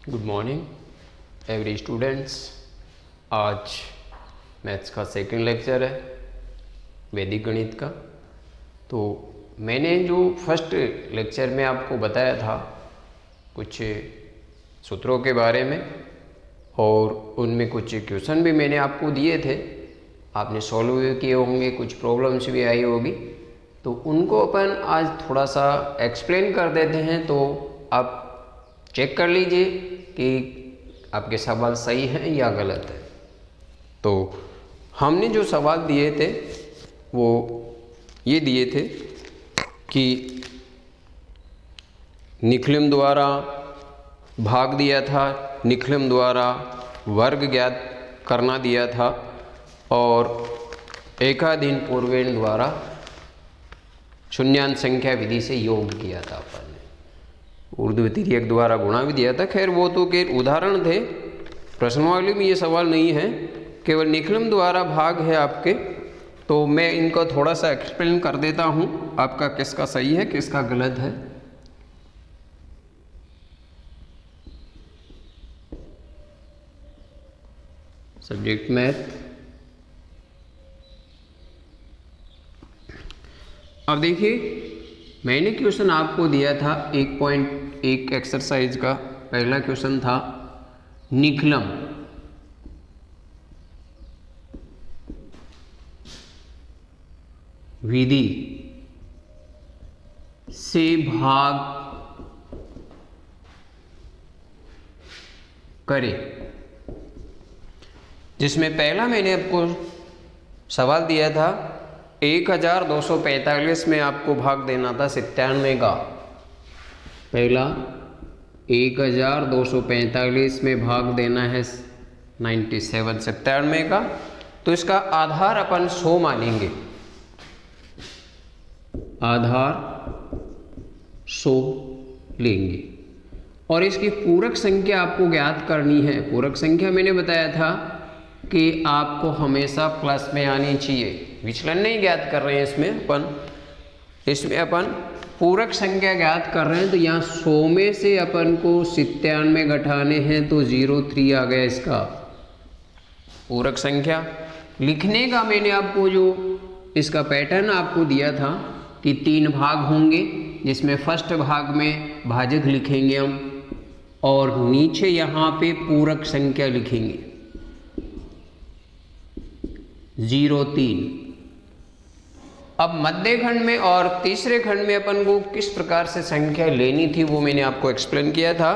Good morning every students. आज maths का second lecture है वैदिक गणित का। तो मैंने जो फर्स्ट लेक्चर में आपको बताया था कुछ सूत्रों के बारे में और उनमें कुछ क्वेश्चन भी मैंने आपको दिए थे, आपने सॉल्व भी किए होंगे, कुछ प्रॉब्लम्स भी आई होगी। तो उनको अपन आज थोड़ा सा एक्सप्लेन कर देते हैं, तो आप चेक कर लीजिए कि आपके सवाल सही हैं या गलत है। तो हमने जो सवाल दिए थे वो ये दिए थे कि निखिलम द्वारा भाग दिया था, निखिलम द्वारा वर्ग ज्ञात करना दिया था और एकाधीन पूर्वेण द्वारा शून्यांश संख्या विधि से योग किया था अपन ने। उर्ध्व तिर्यक द्वारा गुणा भी दिया था। खैर वो तो के उदाहरण थे, प्रश्नावली में ये सवाल नहीं है, केवल निखिलम द्वारा भाग है आपके। तो मैं इनको थोड़ा सा एक्सप्लेन कर देता हूँ, आपका किसका सही है किसका गलत है। Subject math. अब देखिए, मैंने क्वेश्चन आपको दिया था 1.1 एक्सरसाइज का। पहला क्वेश्चन था निखिलम विधि से भाग करे, जिसमें पहला मैंने आपको सवाल दिया था 1245 में आपको भाग देना था 97 का। पहला 1245 में भाग देना है 97 का। तो इसका आधार अपन 100 मानेंगे, आधार 100 लेंगे और इसकी पूरक संख्या आपको ज्ञात करनी है। पूरक संख्या मैंने बताया था कि आपको हमेशा प्लस में आनी चाहिए, विचलन नहीं ज्ञात कर रहे हैं इसमें अपन पूरक संख्या ज्ञात कर रहे हैं। तो यहाँ 100 में से अपन को 97 घटाने हैं तो 03 आ गया इसका पूरक संख्या। लिखने का मैंने आपको जो इसका पैटर्न आपको दिया था कि 3 भाग होंगे, जिसमें फर्स्ट भाग में भाजक लिखेंगे हम और नीचे यहाँ पे पूरक संख्या लिखेंगे 03। अब मध्य खंड में और तीसरे खंड में अपन को किस प्रकार से संख्या लेनी थी वो मैंने आपको एक्सप्लेन किया था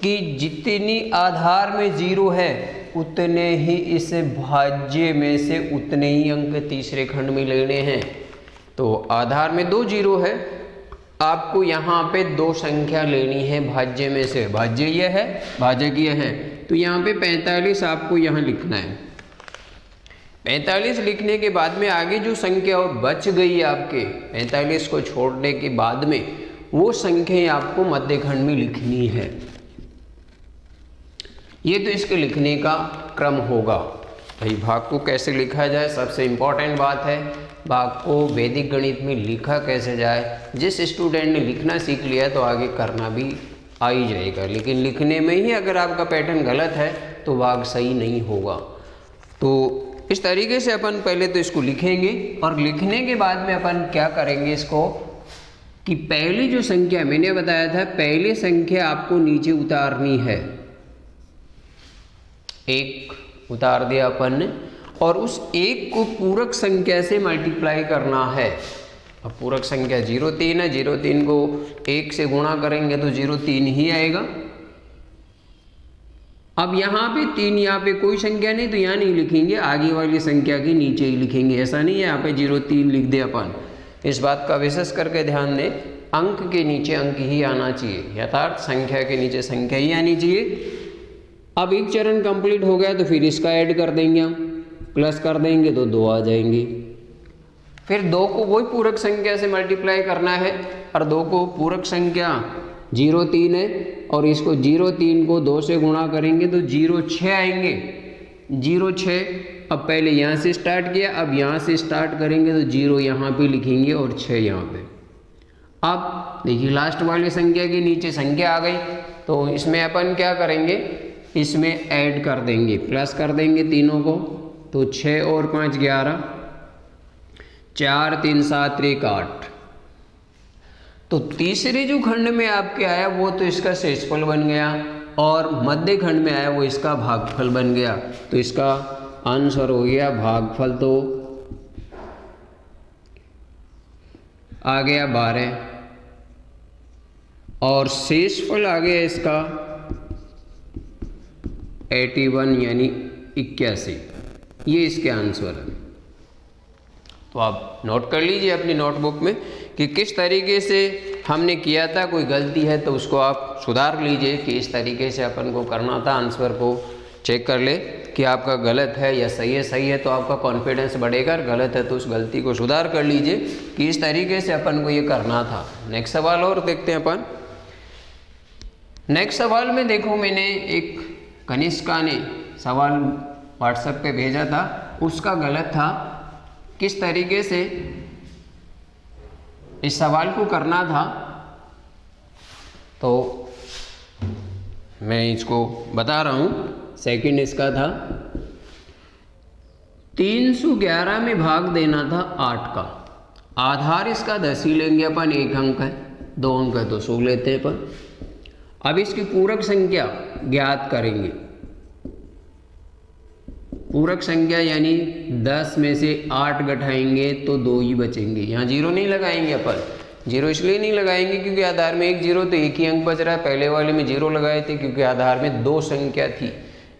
कि जितनी आधार में 0 है उतने ही इस भाज्य में से उतने ही अंक तीसरे खंड में लेने हैं। तो आधार में 2 0 है, आपको यहाँ पे 2 संख्या लेनी है भाज्य में से। भाज्य यह है, भाजक यह है। तो यहाँ पे 45 आपको यहाँ लिखना है। 45 लिखने के बाद में आगे जो संख्या और बच गई आपके 45 को छोड़ने के बाद में वो संख्या आपको मध्य खंड में लिखनी है। ये तो इसके लिखने का क्रम होगा। भाई भाग को कैसे लिखा जाए, सबसे इम्पोर्टेंट बात है भाग को वैदिक गणित में लिखा कैसे जाए। जिस स्टूडेंट ने लिखना सीख लिया तो आगे करना भी आ ही जाएगा, लेकिन लिखने में ही अगर आपका पैटर्न गलत है तो भाग सही नहीं होगा। तो इस तरीके से अपन पहले तो इसको लिखेंगे और लिखने के बाद में अपन क्या करेंगे इसको कि पहली जो संख्या मैंने बताया था, पहली संख्या आपको नीचे उतारनी है। 1 उतार दिया अपन ने और उस 1 को पूरक संख्या से मल्टीप्लाई करना है। अब पूरक संख्या 03 है, 03 को 1 से गुणा करेंगे तो 03 ही आएगा। अब यहाँ पे 3, यहाँ पे कोई संख्या नहीं तो यहाँ नहीं लिखेंगे, आगे वाली संख्या के नीचे ही लिखेंगे। ऐसा नहीं है यहाँ पे 03 लिख दे अपन। इस बात का विशेष करके ध्यान दें, अंक के नीचे अंक ही आना चाहिए, यथार्थ संख्या के नीचे संख्या ही आनी चाहिए। अब एक चरण कंप्लीट हो गया तो फिर इसका ऐड कर देंगे हम, प्लस कर देंगे तो 2 आ जाएंगे। फिर 2 को वही पूरक संख्या से मल्टीप्लाई करना है और 2 को पूरक संख्या 03 है और इसको 03 को 2 से गुणा करेंगे तो 06 आएंगे। 06 अब पहले यहाँ से स्टार्ट किया, अब यहाँ से स्टार्ट करेंगे तो 0 यहाँ पे लिखेंगे और 6 यहाँ पे। अब देखिए लास्ट वाली संख्या के नीचे संख्या आ गई तो इसमें अपन क्या करेंगे, इसमें ऐड कर देंगे, प्लस कर देंगे तीनों को। तो 6 और 5 11, 4 3 7 1 8। तो तीसरे जो खंड में आपके आया वो तो इसका शेषफल बन गया, और मध्य खंड में आया वो इसका भागफल बन गया। तो इसका आंसर हो गया भागफल तो आ गया 12, और शेषफल आ गया इसका 81 यानी 81। ये इसके आंसर है। तो आप नोट कर लीजिए अपनी नोटबुक में कि किस तरीके से हमने किया था। कोई गलती है तो उसको आप सुधार लीजिए कि इस तरीके से अपन को करना था। आंसर को चेक कर ले कि आपका गलत है या सही है। सही है तो आपका कॉन्फिडेंस बढ़ेगा, गलत है तो उस गलती को सुधार कर लीजिए कि इस तरीके से अपन को ये करना था। नेक्स्ट सवाल और देखते हैं अपन। नेक्स्ट सवाल में देखो, मैंने एक कनिष्का ने सवाल व्हाट्सएप पे भेजा था, उसका गलत था। किस तरीके से इस सवाल को करना था तो मैं इसको बता रहा हूँ। सेकंड इसका था 311 में भाग देना था 8 का। आधार इसका 10 ही लेंगे अपन, 1 अंक है, 2 अंक है तो 100 लेते हैं अपन। अब इसकी पूरक संख्या ज्ञात करेंगे। पूरक संख्या यानी 10 में से 8 घटाएंगे तो 2 ही बचेंगे। यहाँ 0 नहीं लगाएंगे अपन। 0 इसलिए नहीं लगाएंगे क्योंकि आधार में 1 0 तो 1 ही अंक बच रहा है। पहले वाले में 0 लगाए थे क्योंकि आधार में 2 संख्या थी,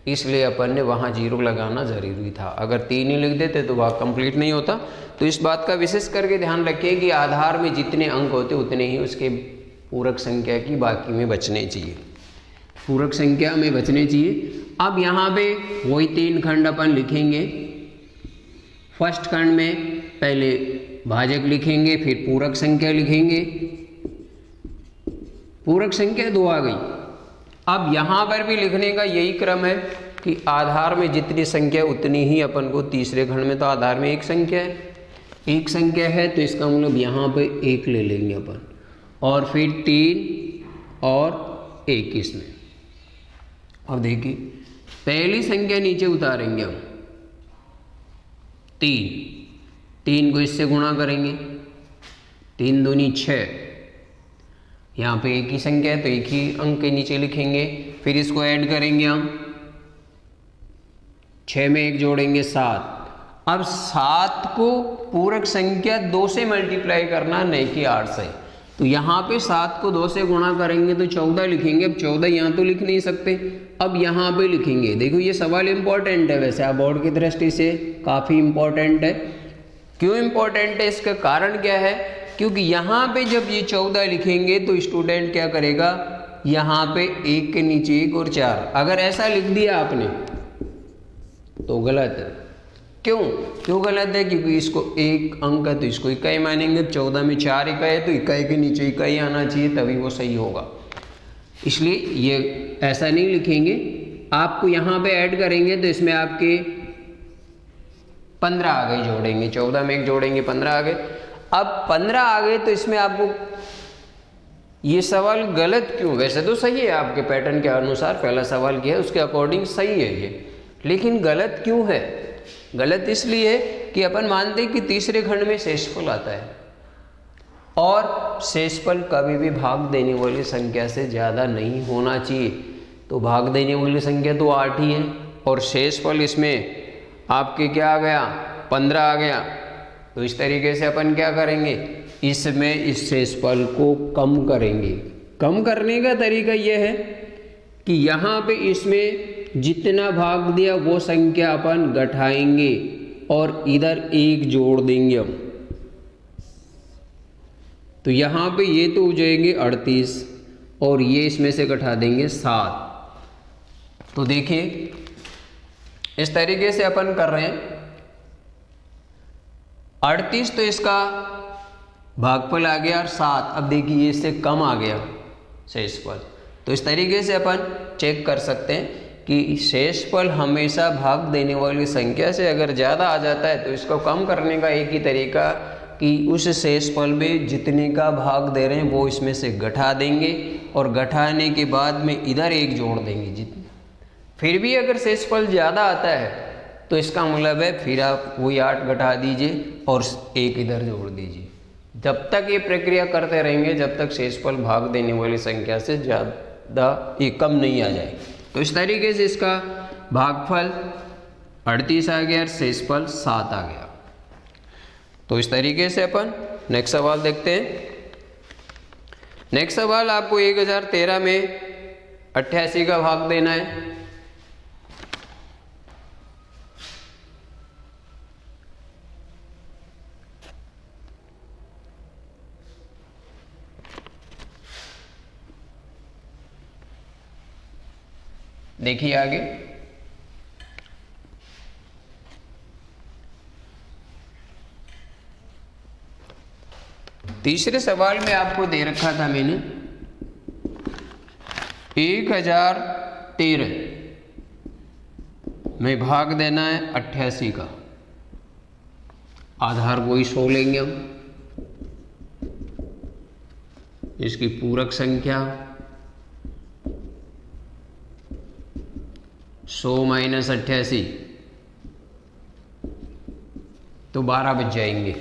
इसलिए अपन ने वहाँ 0 लगाना जरूरी था। अगर 3 ही लिख देते तो वह कंप्लीट नहीं होता। तो इस बात का विशेष करके ध्यान रखिए कि आधार में जितने अंक होते उतने ही उसके पूरक संख्या की बाकी में बचने चाहिए, पूरक संख्या में बचने चाहिए। अब यहाँ पे वही 3 खंड अपन लिखेंगे। फर्स्ट खंड में पहले भाजक लिखेंगे, फिर पूरक संख्या लिखेंगे। पूरक संख्या 2 आ गई। अब यहाँ पर भी लिखने का यही क्रम है कि आधार में जितनी संख्या उतनी ही अपन को तीसरे खंड में, तो आधार में 1 संख्या है, 1 संख्या है तो इसका मतलब यहाँ पे 1 ले लेंगे अपन, और फिर 3 और 1 इसमें। अब देखिए पहली संख्या नीचे उतारेंगे हम 3 को इससे गुणा करेंगे, 3 दूनी 6। यहाँ पे 1 ही संख्या है तो 1 ही अंक के नीचे लिखेंगे। फिर इसको ऐड करेंगे हम, 6 में 1 जोड़ेंगे 7। अब 7 को पूरक संख्या 2 से मल्टीप्लाई करना, नहीं कि 8 से। तो यहाँ पे 7 को 2 से गुणा करेंगे तो 14 लिखेंगे। अब 14 यहाँ तो लिख नहीं सकते, अब यहाँ पे लिखेंगे। देखो ये सवाल इम्पोर्टेंट है, वैसे आप बोर्ड की दृष्टि से काफ़ी इम्पोर्टेंट है। क्यों इम्पोर्टेंट है, इसका कारण क्या है, क्योंकि यहाँ पे जब ये 14 लिखेंगे तो स्टूडेंट क्या करेगा, यहाँ पे 1 के नीचे 1 और 4। अगर ऐसा लिख दिया आपने तो गलत है। क्यों गलत है, क्योंकि इसको 1 अंक है तो इसको इकाई मानेंगे। 14 में 4 इकाई है तो इकाई के नीचे इकाई आना चाहिए, तभी वो सही होगा। इसलिए ये ऐसा नहीं लिखेंगे। आपको यहाँ पे ऐड करेंगे तो इसमें आपके 15 आ गए, जोड़ेंगे 14 में 1 जोड़ेंगे 15 आ गए। अब 15 आ गए तो इसमें आपको ये सवाल गलत क्यों, वैसे तो सही है आपके पैटर्न के अनुसार, पहला सवाल किया है उसके अकॉर्डिंग सही है ये, लेकिन गलत क्यों है। गलत इसलिए है कि अपन मानते हैं कि तीसरे खंड में शेषफल आता है, और शेषफल कभी भी भाग देने वाली संख्या से ज़्यादा नहीं होना चाहिए। तो भाग देने वाली संख्या तो 8 ही है, और शेषफल इसमें आपके क्या आ गया, 15 आ गया। तो इस तरीके से अपन क्या करेंगे, इसमें इस शेषफल को कम करेंगे। कम करने का तरीका यह है कि यहाँ पे इसमें जितना भाग दिया वो संख्या अपन घटाएंगे और इधर 1 जोड़ देंगे हम। तो यहाँ पे ये तो हो जाएंगे 38 और ये इसमें से घटा देंगे 7। तो देखिए इस तरीके से अपन कर रहे हैं। 38 तो इसका भागफल आ गया और 7, अब देखिए इससे कम आ गया शेषफल। तो इस तरीके से अपन चेक कर सकते हैं कि शेषफल हमेशा भाग देने वाली संख्या से अगर ज़्यादा आ जाता है तो इसको कम करने का एक ही तरीका कि उस शेषफल में जितने का भाग दे रहे हैं वो इसमें से घटा देंगे और घटाने के बाद में इधर एक जोड़ देंगे जितने। फिर भी अगर शेषफल ज़्यादा आता है तो इसका मतलब है फिर आप वही 8 घटा दीजिए और एक इधर जोड़ दीजिए। जब तक ये प्रक्रिया करते रहेंगे जब तक शेषफल भाग देने वाली संख्या से ज़्यादा ये कम नहीं आ जाए। तो इस तरीके से इसका भागफल 38 आ गया और शेषफल 7 आ गया। तो इस तरीके से अपन नेक्स्ट सवाल देखते हैं। नेक्स्ट सवाल आपको 1013 में 88 का भाग देना है। देखिए आगे, तीसरे सवाल में आपको दे रखा था मैंने 1013 में भाग देना है 88 का। आधार वही 100 लेंगे हम, इसकी पूरक संख्या 100 माइनस 88 तो 12 बच जाएंगे।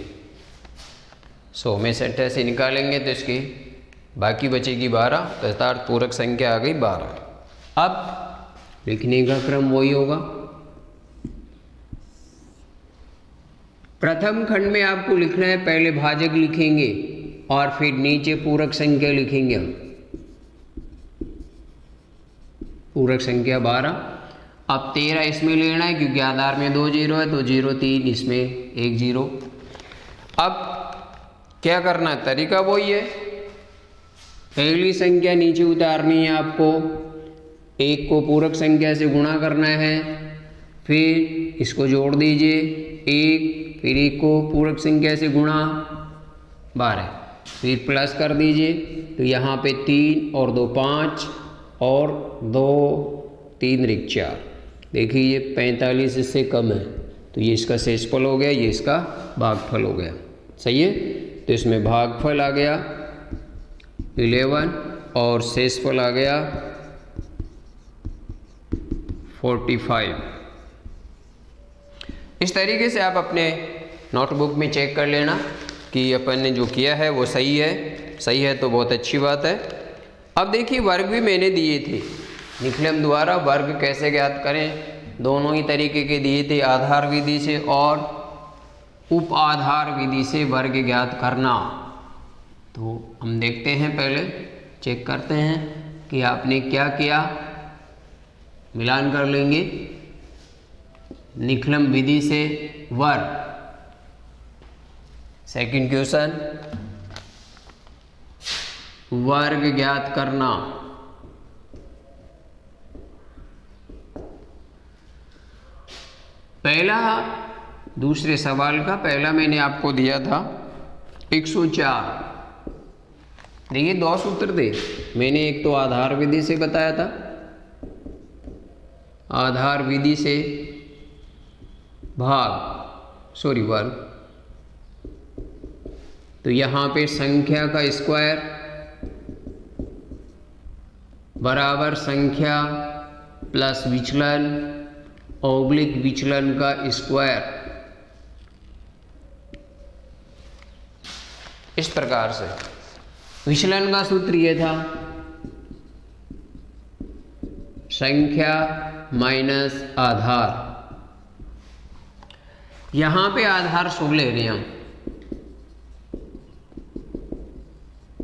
100 में से 88 निकालेंगे तो इसकी बाकी बचेगी 12, तो अर्थात पूरक संख्या आ गई 12। अब लिखने का क्रम वही होगा। प्रथम खंड में आपको लिखना है, पहले भाजक लिखेंगे और फिर नीचे पूरक संख्या लिखेंगे हम। पूरक संख्या 12। अब 13 इसमें लेना है क्योंकि आधार में 2 जीरो है, तो 0 3 इसमें 1 0। अब क्या करना है, तरीका वही है। पहली संख्या नीचे उतारनी है आपको, 1 को पूरक संख्या से गुणा करना है, फिर इसको जोड़ दीजिए 1, फिर 1 को पूरक संख्या से गुणा 12, फिर प्लस कर दीजिए। तो यहाँ पे 3 और 2 5 और 2 3 रिक 4। देखिए ये 45 इससे कम है, तो ये इसका शेषफल हो गया, ये इसका भागफल हो गया। सही है, तो इसमें भागफल आ गया 11 और शेषफल आ गया 45। इस तरीके से आप अपने नोटबुक में चेक कर लेना कि अपन ने जो किया है वो सही है। सही है तो बहुत अच्छी बात है। अब देखिए वर्ग भी मैंने दिए थे, निखिलम द्वारा वर्ग कैसे ज्ञात करें, दोनों ही तरीके के दिए थे, आधार विधि से और उप आधार विधि से वर्ग ज्ञात करना। तो हम देखते हैं, पहले चेक करते हैं कि आपने क्या किया, मिलान कर लेंगे। निखिलम विधि से वर्ग, सेकंड क्वेश्चन, वर्ग ज्ञात करना। पहला, दूसरे सवाल का पहला मैंने आपको दिया था 104। देखिए 2 सूत्र थे, मैंने एक तो आधार विधि से बताया था, आधार विधि से वर्ग। तो यहाँ पे संख्या का स्क्वायर बराबर संख्या प्लस विचलन ऑब्लिक विचलन का स्क्वायर। इस प्रकार से विचलन का सूत्र ये था, संख्या माइनस आधार। यहां पे आधार 100 ले रहे हैं हम,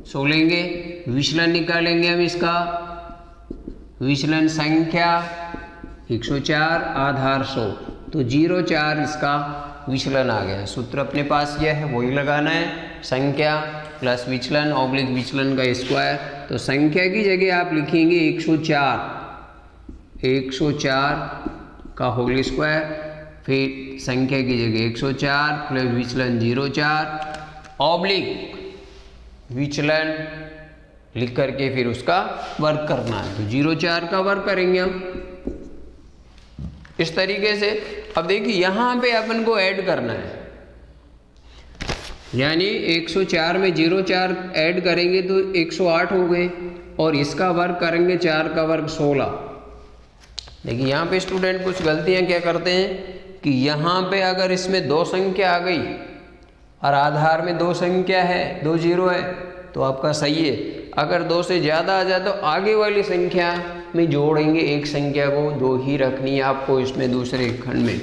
100 लेंगे, विचलन निकालेंगे हम इसका। विचलन संख्या 104, आधार 100, तो 0,4 इसका विचलन आ गया। सूत्र अपने पास यह है, वही लगाना है, संख्या प्लस विचलन ऑब्लिक विचलन का स्क्वायर। तो संख्या की जगह आप लिखेंगे 104 का होल स्क्वायर, फिर संख्या की जगह 104 प्लस विचलन 0,4 ऑब्लिक विचलन लिख करके फिर उसका वर्ग करना है। तो 0,4 का वर्ग करेंगे हम इस तरीके से। अब देखिए यहाँ पे अपन को ऐड करना है, यानी 104 में 0 4 ऐड करेंगे तो 108 हो गए, और इसका वर्ग करेंगे 4 का वर्ग 16। देखिए यहाँ पे स्टूडेंट कुछ गलतियाँ क्या करते हैं कि यहाँ पे अगर इसमें 2 संख्या आ गई और आधार में 2 संख्या है, 2 0 है, तो आपका सही है। अगर 2 से ज़्यादा आ जाए तो आगे वाली संख्या में जोड़ेंगे एक संख्या को, 2 ही रखनी है आपको इसमें दूसरे खंड में।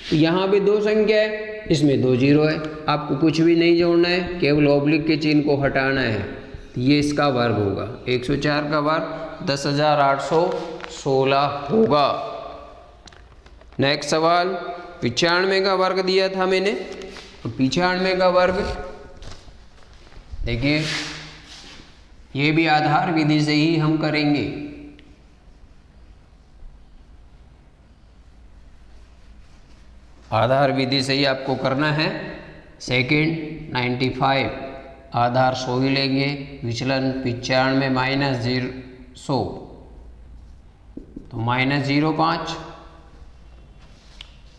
तो यहाँ पे 2 संख्या है, इसमें 2 0 है, आपको कुछ भी नहीं जोड़ना है, केवल ऑब्लिक के चिन्ह को हटाना है। तो ये इसका वर्ग होगा, 104 का वर्ग 10,816 होगा। नेक्स्ट सवाल 95 का वर्ग दिया था मैंने, तो 95 का वर्ग देखिए ये भी आधार विधि से ही हम करेंगे। आधार विधि से ही आपको करना है। सेकंड 95 आधार 100 ही लेंगे, विचलन 95 माइनस 100 तो माइनस 0,5।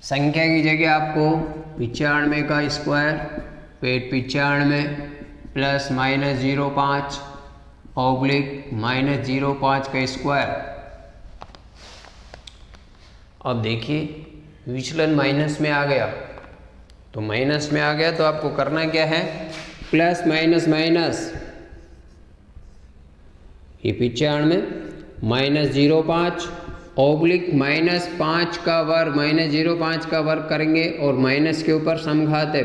संख्या की जगह आपको 95 का स्क्वायर पेट 95 प्लस माइनस 0,5 ऑब्लिक माइनस 0,5 का स्क्वायर। अब देखिए विचलन माइनस में आ गया, तो माइनस में आ गया तो आपको करना क्या है, प्लस माइनस माइनस, ये 95 माइनस 0,5 ऑब्लिक माइनस 5 का वर्ग, माइनस 0,5 का वर्ग करेंगे और माइनस के ऊपर समघात है।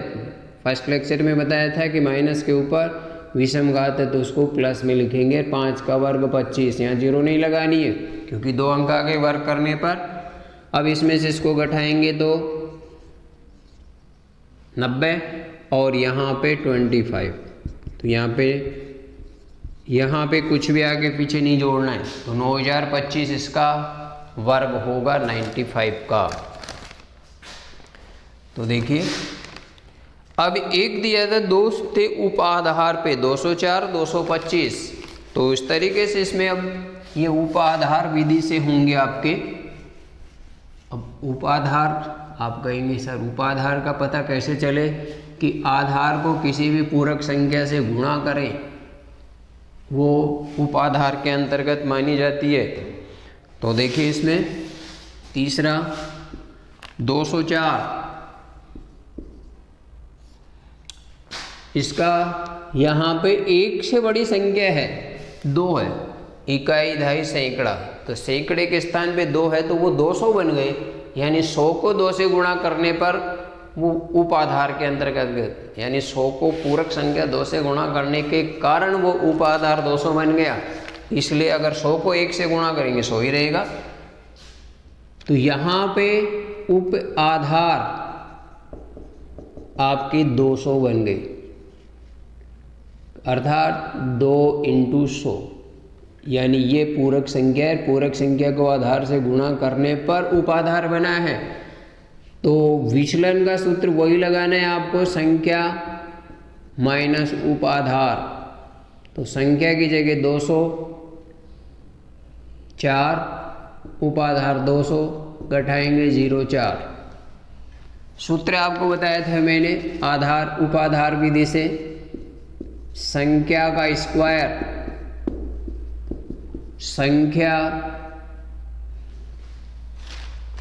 फर्स्ट लेक्चर में बताया था कि माइनस के ऊपर विषमघात है तो उसको प्लस में लिखेंगे। 5 का वर्ग 25, यहाँ 0 नहीं लगानी है क्योंकि 2 अंक आगे वर्ग करने पर। अब इसमें से इसको घटाएंगे तो 90 और यहाँ पे 25, तो यहाँ पे कुछ भी आगे पीछे नहीं जोड़ना है, तो 9025 इसका वर्ग होगा 95 का। तो देखिए अब एक दिया था 2 थे उप आधार पे 204 225, तो इस तरीके से इसमें अब ये उप आधार विधि से होंगे आपके। अब उपाधार आप कहेंगे सर उपाधार का पता कैसे चले, कि आधार को किसी भी पूरक संख्या से गुणा करें वो उपाधार के अंतर्गत मानी जाती है। तो देखिए इसमें तीसरा 204, इसका यहाँ पे 1 से बड़ी संख्या है 2 है, इकाई दहाई सैकड़ा, तो सैकड़े के स्थान पे 2 है तो वो 200 बन गए, यानी 100 को 2 से गुणा करने पर वो उपाधार के अंतर्गत गए, यानी 100 को पूरक संख्या 2 से गुणा करने के कारण वो उपाधार 200 बन गया। इसलिए अगर 100 को 1 से गुणा करेंगे 100 ही रहेगा। तो यहाँ पे उप आधार आपकी 200 बन गई, अर्थात 2 × 100, यानी ये पूरक संख्या है, पूरक संख्या को आधार से गुणा करने पर उपाधार बना है। तो विचलन का सूत्र वही लगाना है आपको, संख्या माइनस उपाधार। तो संख्या की जगह 200, 4 उपाधार 200 घटाएंगे 0,4। सूत्र आपको बताया था मैंने आधार उपाधार विधि से, संख्या का स्क्वायर, संख्या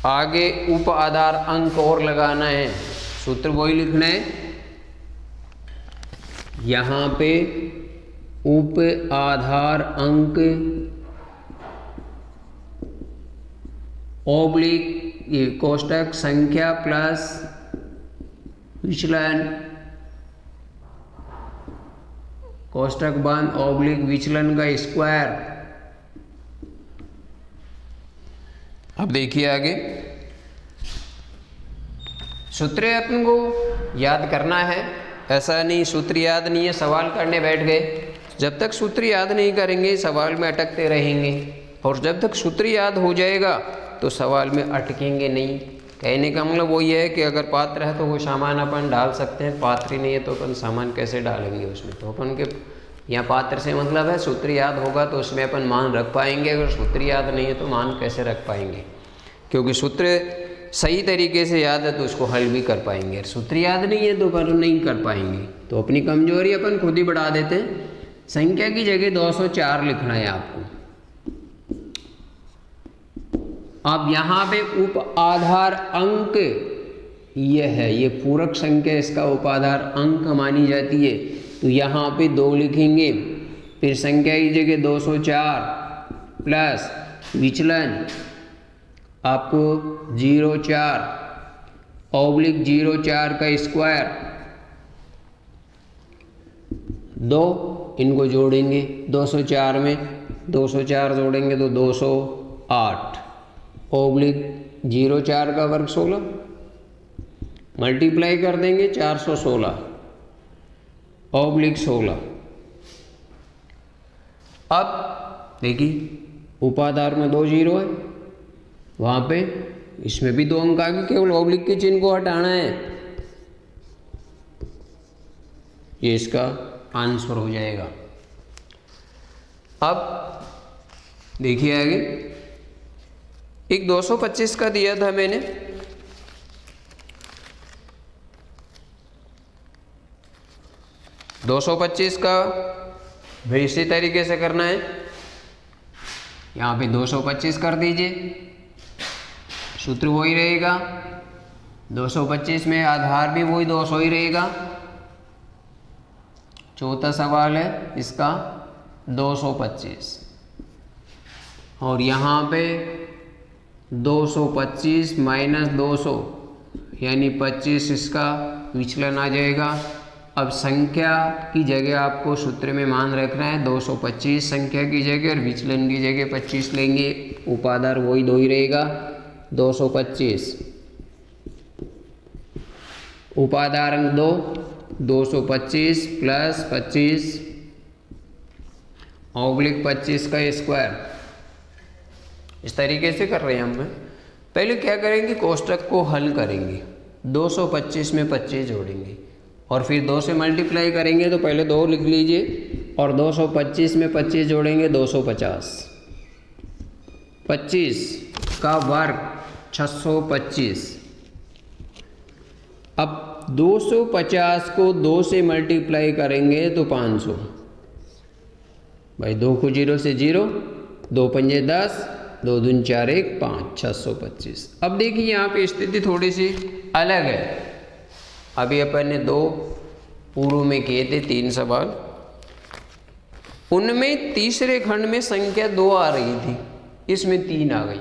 आगे उप आधार अंक और लगाना है, सूत्र वही लिखना है। यहाँ पे उप आधार अंक ऑब्लिक ये कोष्टक संख्या प्लस विचलन, कोष्टक बंद ऑब्लिक विचलन का स्क्वायर। अब देखिए आगे सूत्र अपन को याद करना है, ऐसा नहीं सूत्र याद नहीं है सवाल करने बैठ गए, जब तक सूत्र याद नहीं करेंगे सवाल में अटकते रहेंगे, और जब तक सूत्र याद हो जाएगा तो सवाल में अटकेंगे नहीं। कहने का मतलब वो ये है कि अगर पात्र है तो वो सामान अपन डाल सकते हैं, पात्र ही नहीं है तो अपन सामान कैसे डालेंगे उसमें। तो अपन के यहाँ पात्र से मतलब है सूत्र याद होगा तो उसमें अपन मान रख पाएंगे, अगर सूत्र याद नहीं है तो मान कैसे रख पाएंगे, क्योंकि सूत्र सही तरीके से याद है तो उसको हल भी कर पाएंगे, सूत्र याद नहीं है तो पर नहीं कर पाएंगे। तो अपनी कमजोरी अपन खुद ही बढ़ा देते हैं। संख्या की जगह 204 लिखना है आपको। अब यहाँ पे उप आधार अंक ये है, ये पूरक संख्या इसका उपाधार अंक मानी जाती है। तो यहाँ पे 2 लिखेंगे, फिर संख्या की जगह 204 प्लस विचलन आपको 04 ऑब्लिक 04 का स्क्वायर 2, इनको जोड़ेंगे 204 में 204 जोड़ेंगे तो 208 ऑब्लिक 04 का वर्ग 16 मल्टीप्लाई कर देंगे 416 ऑब्लिक 16। अब देखिए उपाधार में 2 जीरो है, वहाँ पे इसमें भी 2 अंक आ गए, केवल ऑब्लिक के चिन्ह को हटाना है, ये इसका आंसर हो जाएगा। अब देखिए आगे एक 225 का दिया था मैंने, का भी इसी तरीके से करना है। यहाँ पे 225 कर दीजिए, सूत्र वही रहेगा, 225 में आधार भी वही 200 ही रहेगा। चौथा सवाल है इसका 225 और यहाँ पे 225 माइनस 200 यानी 25 इसका विचलन आ जाएगा। अब संख्या की जगह आपको सूत्र में मान रखना है 225 संख्या की जगह और विचलन की जगह 25 लेंगे, उपाधार वही 2 ही रहेगा 225 उपाधार अंक 225 प्लस 25 ऑब्लिक 25 का स्क्वायर। इस तरीके से कर रहे हैं हम। पहले क्या करेंगे, कोष्टक को हल करेंगे, 225 में 25 जोड़ेंगे और फिर 2 से मल्टीप्लाई करेंगे। तो पहले 2 लिख लीजिए और 225 में 25 जोड़ेंगे 250, 25 का वर्ग 625। अब 250 को 2 से मल्टीप्लाई करेंगे तो 500, भाई 2 को 0 से 0, 2 पंजे 10, 2 दूनी 4 1 5 625। अब देखिए यहाँ पे स्थिति थोड़ी सी अलग है। अभी अपन ने 2 पूर्व में किए थे 3 सवाल, उनमें तीसरे खंड में संख्या 2 आ रही थी, इसमें 3 आ गई।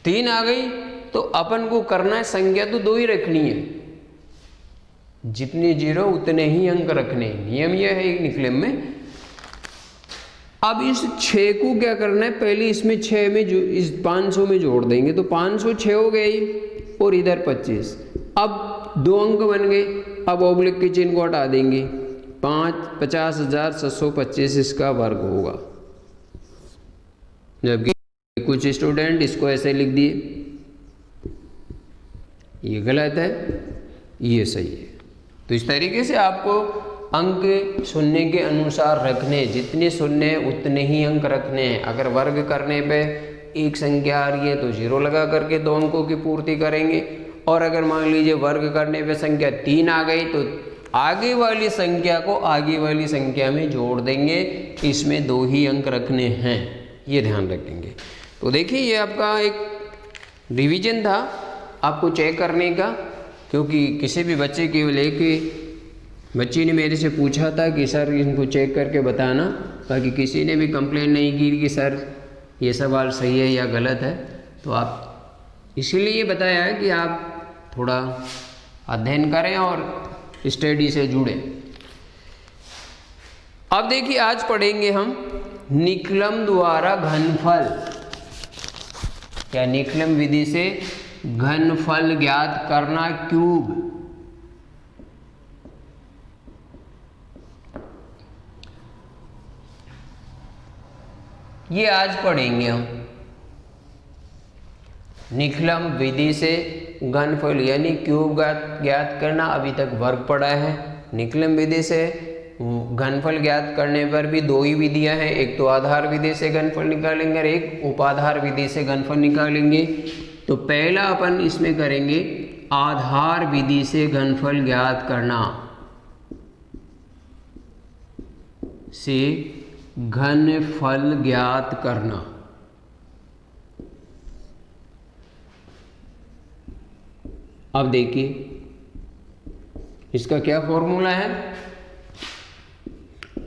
3 आ गई तो अपन को करना है, संख्या तो 2 ही रखनी है, जितने 0 उतने ही अंक रखने हैं, नियम यह है निकलम में। अब इस 6 को क्या करना है, पहले इसमें 6 में जो इस 500 में जोड़ देंगे तो 500 6 हो गए और इधर 25। अब 2 अंक बन गए। अब ऑब्लिक के चिन्ह को हटा देंगे, 50,725 इसका वर्ग होगा। जबकि कुछ स्टूडेंट इसको ऐसे लिख दिए, ये गलत है, ये सही है। तो इस तरीके से आपको अंक शून्य के अनुसार रखने, जितने शून्य है उतने ही अंक रखने हैं। अगर वर्ग करने पे एक संख्या आ रही है तो 0 लगा करके 2 अंकों की पूर्ति करेंगे, और अगर मान लीजिए वर्ग करने पे संख्या 3 आ गई तो आगे वाली संख्या को आगे वाली संख्या में जोड़ देंगे, इसमें 2 ही अंक रखने हैं, ये ध्यान रखेंगे। तो देखिए ये आपका एक रिवीजन था आपको चेक करने का, क्योंकि किसी भी बच्चे के लेके बच्ची ने मेरे से पूछा था कि सर इनको चेक करके बताना, ताकि किसी ने भी कंप्लेन नहीं की कि सर ये सवाल सही है या गलत है। तो आप इसीलिए बताया है कि आप थोड़ा अध्ययन करें और स्टडी से जुड़ें। अब देखिए आज पढ़ेंगे हम निकलम द्वारा घनफल, या निकलम विधि से घनफल ज्ञात करना क्यूब। ये आज पढ़ेंगे हम निकलम विधि से घनफल यानी क्यूब ज्ञात करना। अभी तक वर्ग पढ़ा है। निकलम विधि से घनफल ज्ञात करने पर भी 2 ही विधियां हैं, एक तो आधार विधि से घनफल निकालेंगे और एक उपाधार विधि से घनफल निकालेंगे। तो पहला अपन इसमें करेंगे आधार विधि से घनफल ज्ञात करना, से घनफल ज्ञात करना। अब देखिए इसका क्या फॉर्मूला है,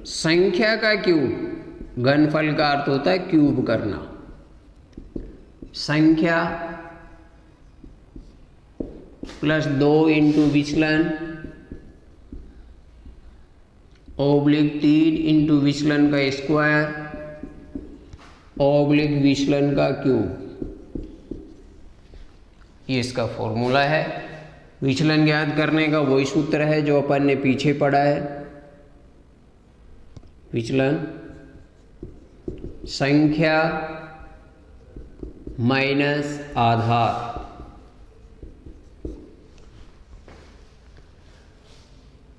संख्या का क्यूब, घनफल का अर्थ होता है क्यूब करना, संख्या प्लस 2 इंटू विचलन ऑब्लिक 3 इंटू विचलन का स्क्वायर ऑब्लिक विचलन का क्यूब, ये इसका फॉर्मूला है। विचलन ज्ञात करने का वही सूत्र है जो अपन ने पीछे पढ़ा है, विचलन संख्या माइनस आधार।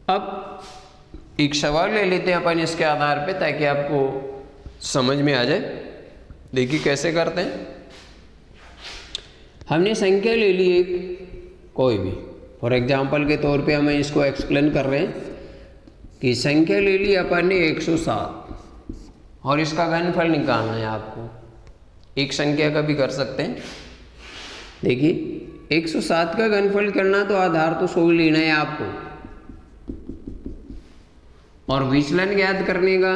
अब एक सवाल ले लेते हैं अपन इसके आधार पे ताकि आपको समझ में आ जाए। देखिए कैसे करते हैं। हमने संख्या ले ली एक कोई भी, फॉर एग्जाम्पल के तौर पे हमें इसको एक्सप्लेन कर रहे हैं कि संख्या ले ली अपन ने 107 और इसका घनफल निकालना है आपको। एक संख्या का भी कर सकते हैं। देखिए 107 का घनफल करना तो आधार तो 100 लेना है आपको, और विचलन ज्ञात करने का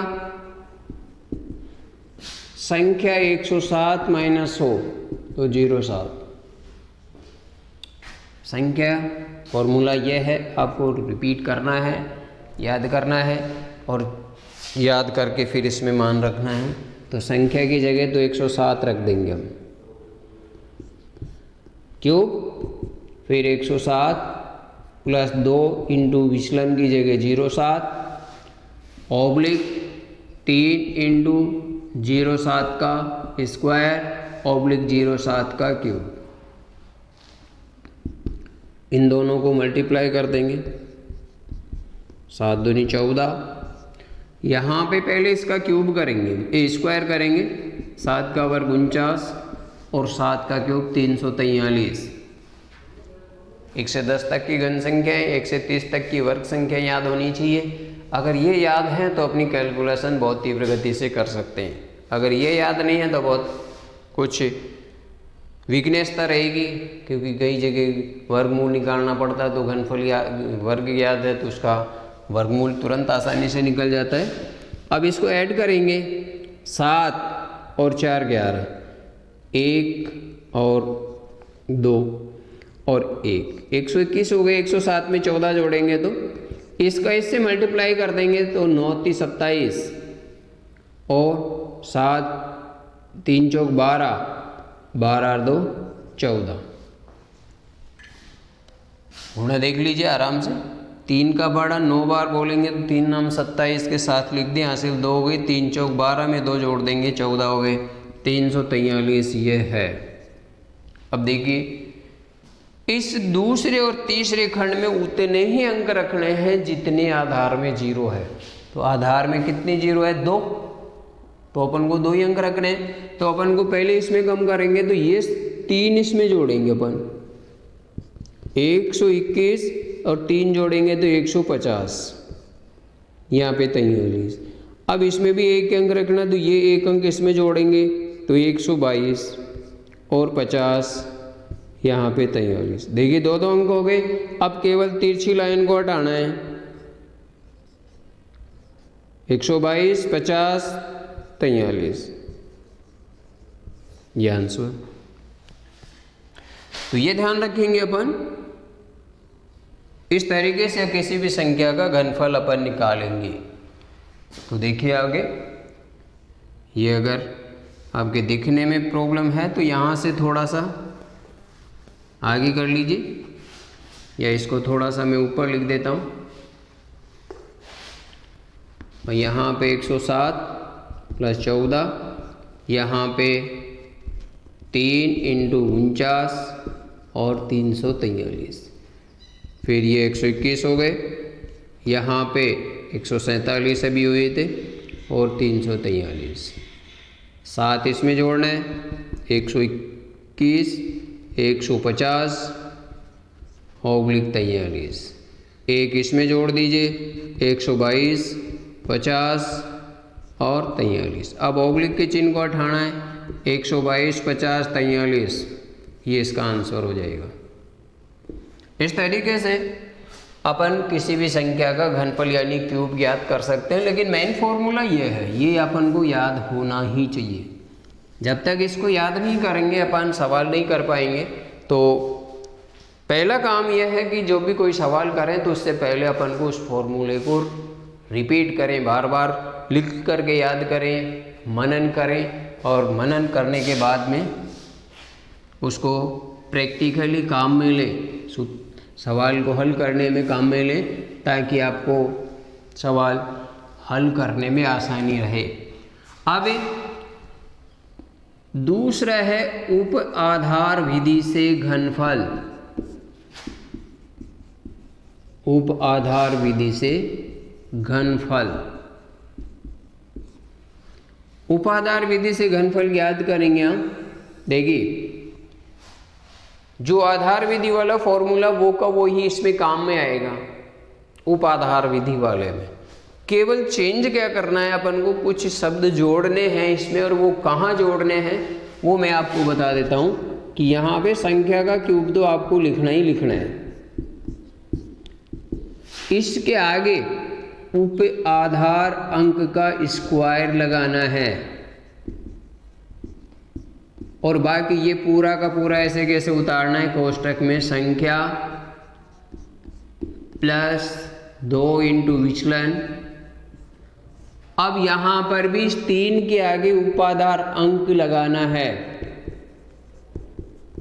संख्या 107 माइनस 100 तो 07। संख्या फॉर्मूला यह है, आपको रिपीट करना है, याद करना है और याद करके फिर इसमें मान रखना है। तो संख्या की जगह तो 107 रख देंगे हम, क्यूब, फिर 107 प्लस 2 इंटू विचलन की जगह 07 ऑब्लिक 3 इंटू 07 का स्क्वायर ऑब्लिक 07 का क्यूब। इन दोनों को मल्टीप्लाई कर देंगे, 7 दूनी 14। यहाँ पे पहले इसका क्यूब करेंगे, स्क्वायर करेंगे, 7 का वर्ग 49 और 7 का क्यूब 343। 1 से 10 तक की घन संख्याएं, 1 से 30 तक की वर्ग संख्या याद होनी चाहिए। अगर ये याद है तो अपनी कैलकुलेशन बहुत तीव्र गति से कर सकते हैं। अगर ये याद नहीं है तो बहुत कुछ वीकनेस तो रहेगी, क्योंकि कई जगह वर्गमूल निकालना पड़ता है तो घनफल वर्ग याद है तो उसका वर्गमूल तुरंत आसानी से निकल जाता है। अब इसको ऐड करेंगे, 7 और 4 11, 1 और 2 और 1 121 हो गए। 107 में 14 जोड़ेंगे तो इसका इससे मल्टीप्लाई कर देंगे तो 9 3 27 और 7 3 चौक 12 12 और 2 14। उन्हें देख लीजिए आराम से। 3 का बड़ा 9 बार बोलेंगे तो 3 नाम 27 के साथ लिख दें, हासिल 2 हो गई, 3 चौक 12 में 2 जोड़ देंगे 14 हो गए, 343 ये है। अब देखिए इस दूसरे और तीसरे खंड में उतने ही अंक रखने हैं जितने आधार में 0 है। तो आधार में कितनी 0 है? 2, तो अपन को 2 ही अंक रखने हैं। तो अपन को पहले इसमें कम करेंगे तो ये 3 इसमें जोड़ेंगे अपन, 121 और 3 जोड़ेंगे तो 150, यहाँ पे 43। अब इसमें भी 1 अंक रखना तो ये 1 अंक इसमें जोड़ेंगे तो 122 और 50, यहाँ पे 43। देखिए 2 अंक हो गए। अब केवल तिरछी लाइन को हटाना है, 122 50 43, ये आंसर। तो ये ध्यान रखेंगे अपन, इस तरीके से किसी भी संख्या का घनफल अपन निकालेंगे। तो देखिए आगे, ये अगर आपके दिखने में प्रॉब्लम है तो यहाँ से थोड़ा सा आगे कर लीजिए, या इसको थोड़ा सा मैं ऊपर लिख देता हूँ। और यहाँ पे 107 प्लस 14, यहाँ पे 3 इंटू 49 और 343, फिर ये 121 हो गए, यहाँ पे 147 अभी हुए थे और 343, 7 इसमें जोड़ना है, 121 150 /43, एक इसमें जोड़ दीजिए 122, 50 और 43। अब ऑब्लिक के चिन्ह को हटाना है, 122, 50, 43, ये इसका आंसर हो जाएगा। इस तरीके से अपन किसी भी संख्या का घनफल यानी क्यूब ज्ञात कर सकते हैं, लेकिन मेन फॉर्मूला ये है, ये अपन को याद होना ही चाहिए। जब तक इसको याद नहीं करेंगे अपन सवाल नहीं कर पाएंगे। तो पहला काम यह है कि जो भी कोई सवाल करें तो उससे पहले अपन को उस फॉर्मूले को रिपीट करें, बार बार लिख करके याद करें, मनन करें, और मनन करने के बाद में उसको प्रैक्टिकली काम में ले, सवाल को हल करने में काम में ले, ताकि आपको सवाल हल करने में आसानी रहे। अब दूसरा है उप आधार विधि से घनफल। उप आधार विधि से घनफल, उपाधार विधि से घनफल ज्ञात करेंगे हम। देखिए, जो आधार विधि वाला फॉर्मूला वो का वो ही इसमें काम में आएगा। उपाधार विधि वाले में केवल चेंज क्या करना है, अपन को कुछ शब्द जोड़ने हैं इसमें, और वो कहाँ जोड़ने हैं वो मैं आपको बता देता हूँ कि यहाँ पे संख्या का क्यूब तो आपको लिखना ही लिखना है। इसके आगे उप आधार अंक का स्क्वायर लगाना है, और बाकी ये पूरा का पूरा ऐसे कैसे उतारना है, कोष्टक में संख्या प्लस 2 इंटू विचलन। अब यहां पर भी 3 के आगे उपाधार अंक लगाना है,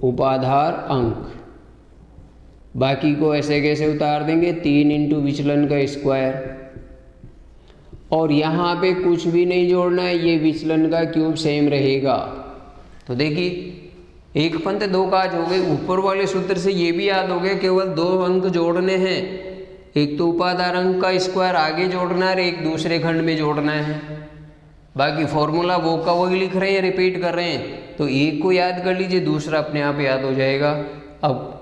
उपाधार अंक। बाकी को ऐसे कैसे उतार देंगे, 3 इंटू विचलन का स्क्वायर। और यहाँ पे कुछ भी नहीं जोड़ना है, ये विचलन का क्यूब सेम रहेगा। तो देखिए, एक पंथ दो काज हो गए। ऊपर वाले सूत्र से ये भी याद हो गया, केवल 2 अंक जोड़ने हैं, एक तो उपाधार अंक का स्क्वायर आगे जोड़ना है, एक दूसरे खंड में जोड़ना है। बाकी फॉर्मूला वो का वही लिख रहे हैं, रिपीट कर रहे हैं। तो एक को याद कर लीजिए, दूसरा अपने आप याद हो जाएगा। अब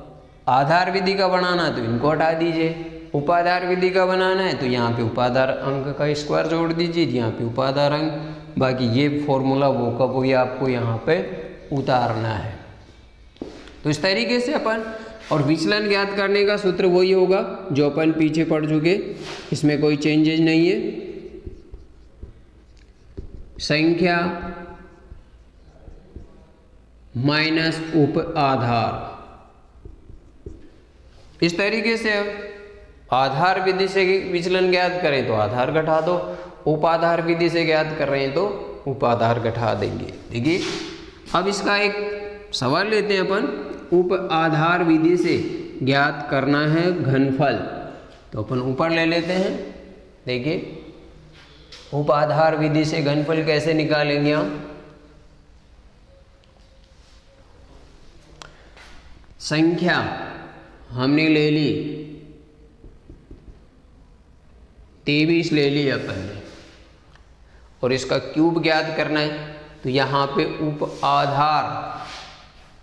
आधार विधि का बनाना तो इनको हटा दीजिए, उपाधार विधि का बनाना है तो यहाँ पे उपाधार अंक का स्क्वायर जोड़ दीजिए, यहाँ पे उपाधार अंक। बाकी ये फॉर्मूला वो का वही आपको यहाँ पे उतारना है। तो इस तरीके से अपन, और विचलन ज्ञात करने का सूत्र वही होगा जो अपन पीछे पढ़ चुके, इसमें कोई चेंजेज नहीं है। संख्या माइनस उप आधार। इस तरीके से आधार विधि से विचलन ज्ञात करें तो आधार घटा दो, उपाधार विधि से ज्ञात कर रहे हैं तो उपाधार घटा देंगे। देखिए, अब इसका एक सवाल लेते हैं अपन। उप आधार विधि से ज्ञात करना है घनफल, तो अपन ऊपर ले लेते हैं। देखिए, उप आधार विधि से घनफल कैसे निकालेंगे हम। संख्या हमने ले ली 23 ले ली अपन ने, और इसका क्यूब ज्ञात करना है। तो यहाँ पे उप आधार,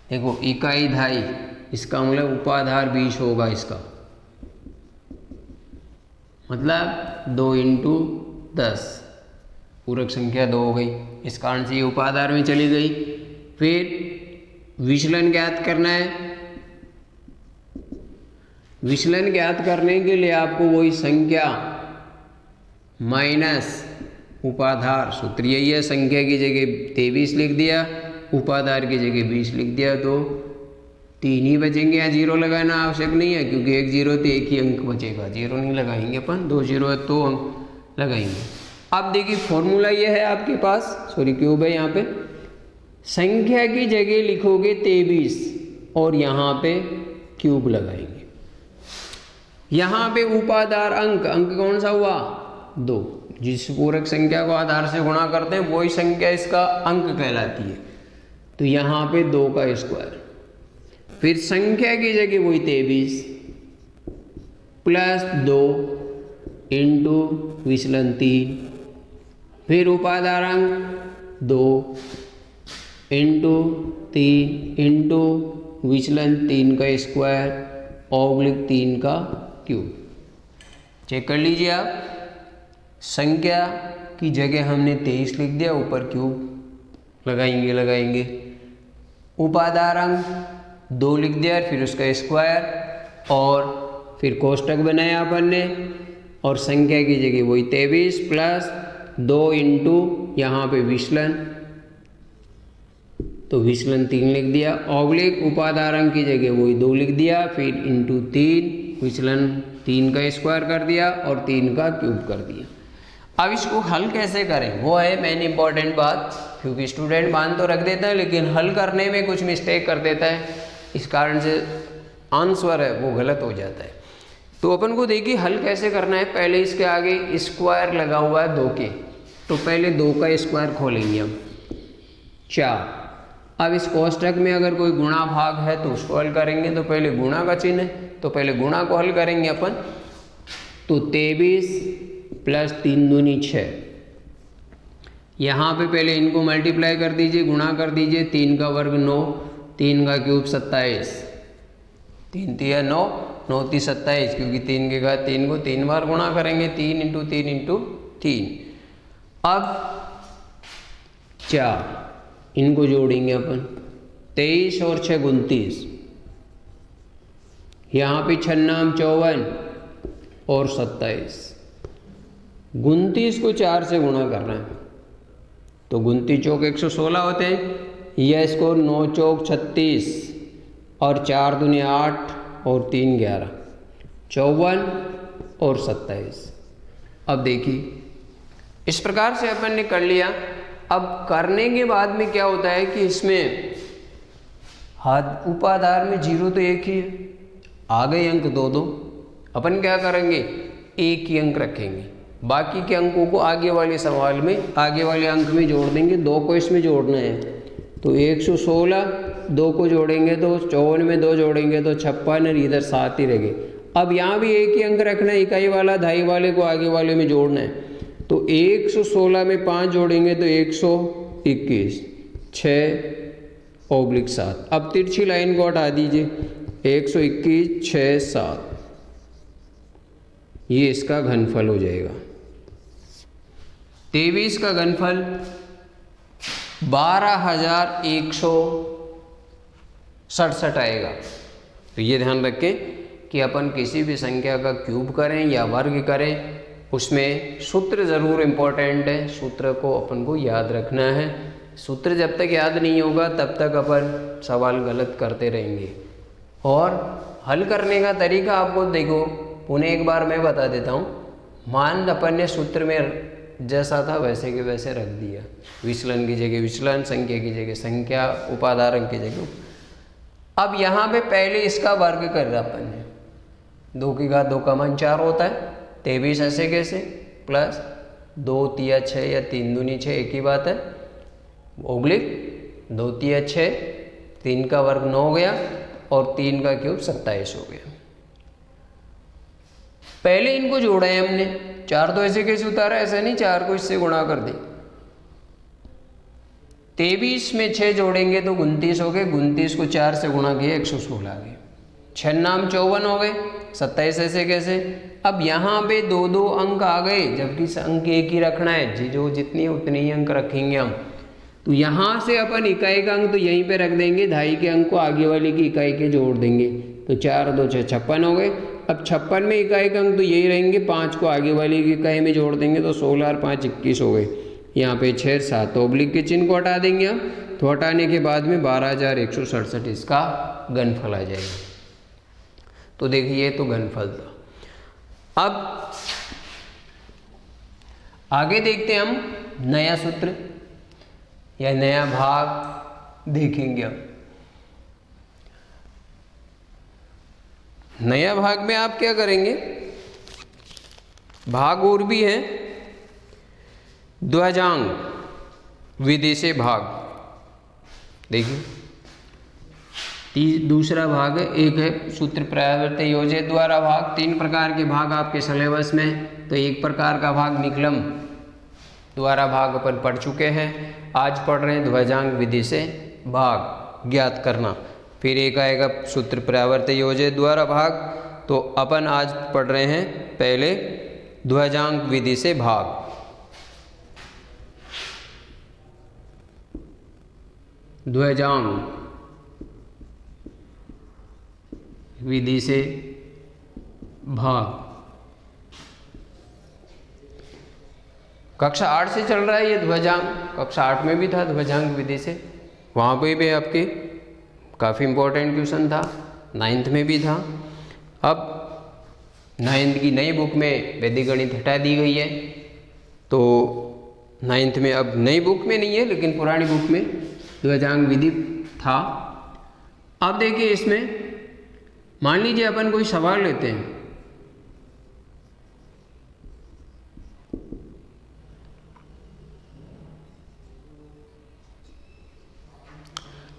देखो इकाई धाई, इसका मतलब उपाधार 20 होगा। इसका मतलब 2 इंटू 10, पूरक संख्या 2 हो गई। इस कारण से ये उपाधार में चली गई। फिर विचलन ज्ञात करना है। विचलन ज्ञात करने के लिए आपको वही संख्या माइनस उपाधार, सूत्र यही है। संख्या की जगह 23 लिख दिया, उपाधार की जगह 20 लिख दिया, तो 3 ही बचेंगे। या 0 लगाना आवश्यक नहीं है, क्योंकि 1 0 तो एक ही अंक बचेगा, 0 नहीं लगाएंगे अपन। 2 0 है तो अंक लगाएंगे। अब देखिए, फॉर्मूला ये है आपके पास, सॉरी क्यूब है यहाँ पे। संख्या की जगह लिखोगे 23 और यहाँ पे क्यूब लगाएंगे। यहाँ पे उपाधार अंक, अंक कौन सा हुआ, 2। जिस पूरक संख्या को आधार से गुणा करते हैं वही संख्या इसका अंक कहलाती है। तो यहाँ पे 2 का स्क्वायर, फिर संख्या की जगह वही 23 प्लस 2 इंटू विचलन 3, फिर उपाधार अंक 2 इंटू 3 इंटू विचलन 3 का स्क्वायर ऑब्लिक 3 का क्यूब। चेक कर लीजिए आप, संख्या की जगह हमने 23 लिख दिया, ऊपर क्यूब लगाएंगे। उपादारांक 2 लिख दिया, फिर उसका स्क्वायर और फिर कोष्टक बनाया अपन ने, और संख्या की जगह वही 23 प्लस 2 इंटू यहाँ पे विचलन, तो विचलन 3 लिख दिया, ऑब्लिक उपादारांक की जगह वही 2 लिख दिया, फिर इंटू 3, विचलन 3 का स्क्वायर कर दिया और 3 का क्यूब कर दिया। अब इसको हल कैसे करें वो है मेन इंपॉर्टेंट बात, क्योंकि स्टूडेंट मान तो रख देता है लेकिन हल करने में कुछ मिस्टेक कर देता है, इस कारण से आंसर है वो गलत हो जाता है। तो अपन को देखिए हल कैसे करना है। पहले इसके आगे स्क्वायर लगा हुआ है 2 के, तो पहले 2 का स्क्वायर खोलेंगे हम 4। अब इस कोष्टक में अगर कोई गुणा भाग है तो उसको हल करेंगे, तो पहले गुणा का चिन्ह है तो पहले गुणा को हल करेंगे अपन। तो 23 प्लस 3 दूनी 6, यहाँ पे पहले इनको मल्टीप्लाई कर दीजिए, गुणा कर दीजिए, 3 का वर्ग 9, 3 का क्यूब 27, 3 तिया 9, 9 ती 27, क्योंकि 3 के बाद 3 को 3 बार गुणा करेंगे, 3 इंटू 3 इंटू 3। अब 4 इनको जोड़ेंगे अपन, 23 और 6 29, यहाँ पे 6 नाम 54 और 27, 29 को 4 से गुणा करना है, तो 29 चौक 116 होते हैं, यह इसको 9 चौक 36 और 4 दूनी 8 और 3 11, 54 और 27। अब देखिए इस प्रकार से अपन ने कर लिया। अब करने के बाद में क्या होता है कि इसमें हाथ उपाधार में 0 तो एक ही है, आ गए अंक 2 अपन क्या करेंगे, एक ही अंक रखेंगे, बाकी के अंकों को आगे वाले सवाल में आगे वाले अंक में जोड़ देंगे। 2 को इसमें जोड़ना है, तो 116 2 को जोड़ेंगे तो 54 में 2 जोड़ेंगे तो 56 और इधर 7 ही रहेंगे। अब यहाँ भी एक ही अंक रखना है, इकाई वाला धाई वाले को आगे वाले में जोड़ना है, तो 116 में 5 जोड़ेंगे तो 121, 6/7। अब तिरछी लाइन को हटा दीजिए, 121 6 7, ये इसका घनफल हो जाएगा। 23 का घनफल 12,167 आएगा। तो ये ध्यान रखें कि अपन किसी भी संख्या का क्यूब करें या वर्ग करें, उसमें सूत्र ज़रूर इम्पोर्टेंट है, सूत्र को अपन को याद रखना है। सूत्र जब तक याद नहीं होगा तब तक अपन सवाल गलत करते रहेंगे। और हल करने का तरीका आपको देखो, पुनः एक बार मैं बता देता हूँ। मान अपन ने सूत्र में जैसा था वैसे के वैसे रख दिया, विचलन की जगह विचलन, संख्या की जगह संख्या, उपादारक की जगह। अब यहाँ पे पहले इसका वर्ग कर रहा अपन ने, 2 की घात 2 का मान 4 होता है, 23 ऐसे कैसे प्लस 2 तिया 6 या 3 दूनी 6 एक ही बात है, ऑब्लिक 2 तिया 6, 3 का वर्ग 9 हो गया और 3 का क्यूब 27 हो गया। पहले इनको जोड़ा है हमने, 4 तो ऐसे कैसे उतारा, ऐसा नहीं 4 को इससे गुणा कर दे। 23 में 6 जोड़ेंगे तो 29 हो गए, 29 को 4 से गुणा किया 116 आ गए, 6 नाम 54 हो गए, 27 ऐसे कैसे। अब यहाँ पे 2 अंक आ गए, जबकि अंक एक ही रखना है, जो जितनी है उतने ही अंक रखेंगे हम। तो यहाँ से अपन इकाई का अंक तो यहीं पे रख देंगे, धाई के अंक को आगे वाले की इकाई के जोड़ देंगे, तो 4 2 6 56 हो गए। अब 56 में इकाई का अंक तो यही रहेंगे, 5 को आगे वाली की इकाई में जोड़ देंगे तो 16 और 5 21 हो गए। यहाँ पे 6 7 ऑब्लिक के चिन्ह को हटा देंगे हम, तो हटाने के बाद में 12,167 इसका घनफल आ जाएगा। तो देखिए तो घनफल था। अब आगे देखते हैं हम नया सूत्र या नया भाग देखेंगे। हम नया भाग में आप क्या करेंगे, भाग और भी है, द्वजांग विधि से भाग। देखिए दूसरा भाग है, एक है सूत्र प्रवर्त योजे द्वारा भाग। 3 प्रकार के भाग आपके सिलेबस में, तो एक प्रकार का भाग निकलम द्वारा भाग अपन पढ़ चुके हैं, आज पढ़ रहे हैं ध्वजांग विधि से भाग ज्ञात करना। फिर एक आएगा सूत्र परावर्त योजक द्वारा भाग। तो अपन आज पढ़ रहे हैं पहले ध्वजांक विधि से भाग। ध्वजांक विधि से भाग कक्षा 8 से चल रहा है ये ध्वजांक। कक्षा 8 में भी था ध्वजांक विधि से, वहाँ पे भी आपके काफ़ी इम्पोर्टेंट क्वेश्चन था। 9th में भी था। अब 9th की नई बुक में वैदिक गणित हटा दी गई है, तो 9th में अब नई बुक में नहीं है, लेकिन पुरानी बुक में ध्वजांक विधि था। अब देखिए इसमें मान लीजिए अपन कोई सवाल लेते हैं।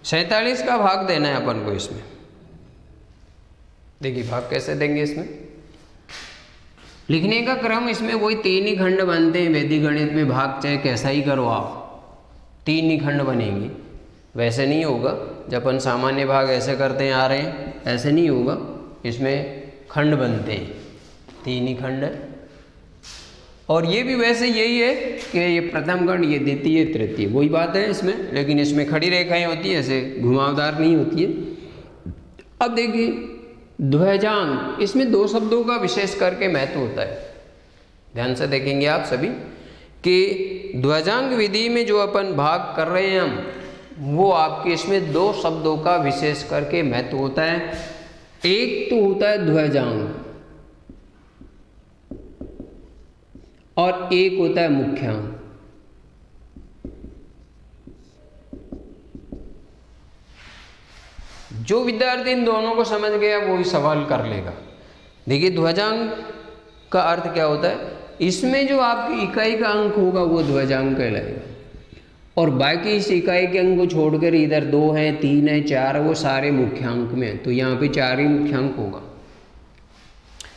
सैंतालीस का भाग देना है अपन को इसमें। देखिए भाग कैसे देंगे इसमें। लिखने का क्रम इसमें वही 3 ही खंड बनते हैं वैदिक गणित में। भाग चाहे कैसा ही करो आप, 3 ही खंड बनेंगे। वैसे नहीं होगा जब अपन सामान्य भाग ऐसे करते हैं आ रहे हैं, ऐसे नहीं होगा। इसमें खंड बनते हैं, 3 ही खंड। और ये भी वैसे यही है कि ये प्रथम खंड, ये द्वितीय, तृतीय, वही बात है इसमें। लेकिन इसमें खड़ी रेखाएं होती है, ऐसे घुमावदार नहीं होती है। अब देखिए ध्वजांक, इसमें 2 शब्दों का विशेष करके महत्व होता है। ध्यान से देखेंगे आप सभी कि ध्वजांक विधि में जो अपन भाग कर रहे हैं हम, वो आपके इसमें 2 शब्दों का विशेष करके महत्व होता है। एक तो होता है ध्वजांक और एक होता है मुख्यांक। जो विद्यार्थी इन दोनों को समझ गया वो ही सवाल कर लेगा। देखिए ध्वजांक का अर्थ क्या होता है, इसमें जो आपकी इकाई का अंक होगा वो ध्वजांक कहलाएगा, और बाकी इस इकाई के अंक को छोड़कर इधर 2 है, 3 है, 4 है, वो सारे मुख्यांक में है। तो यहाँ पे 4 ही मुख्यांक होगा।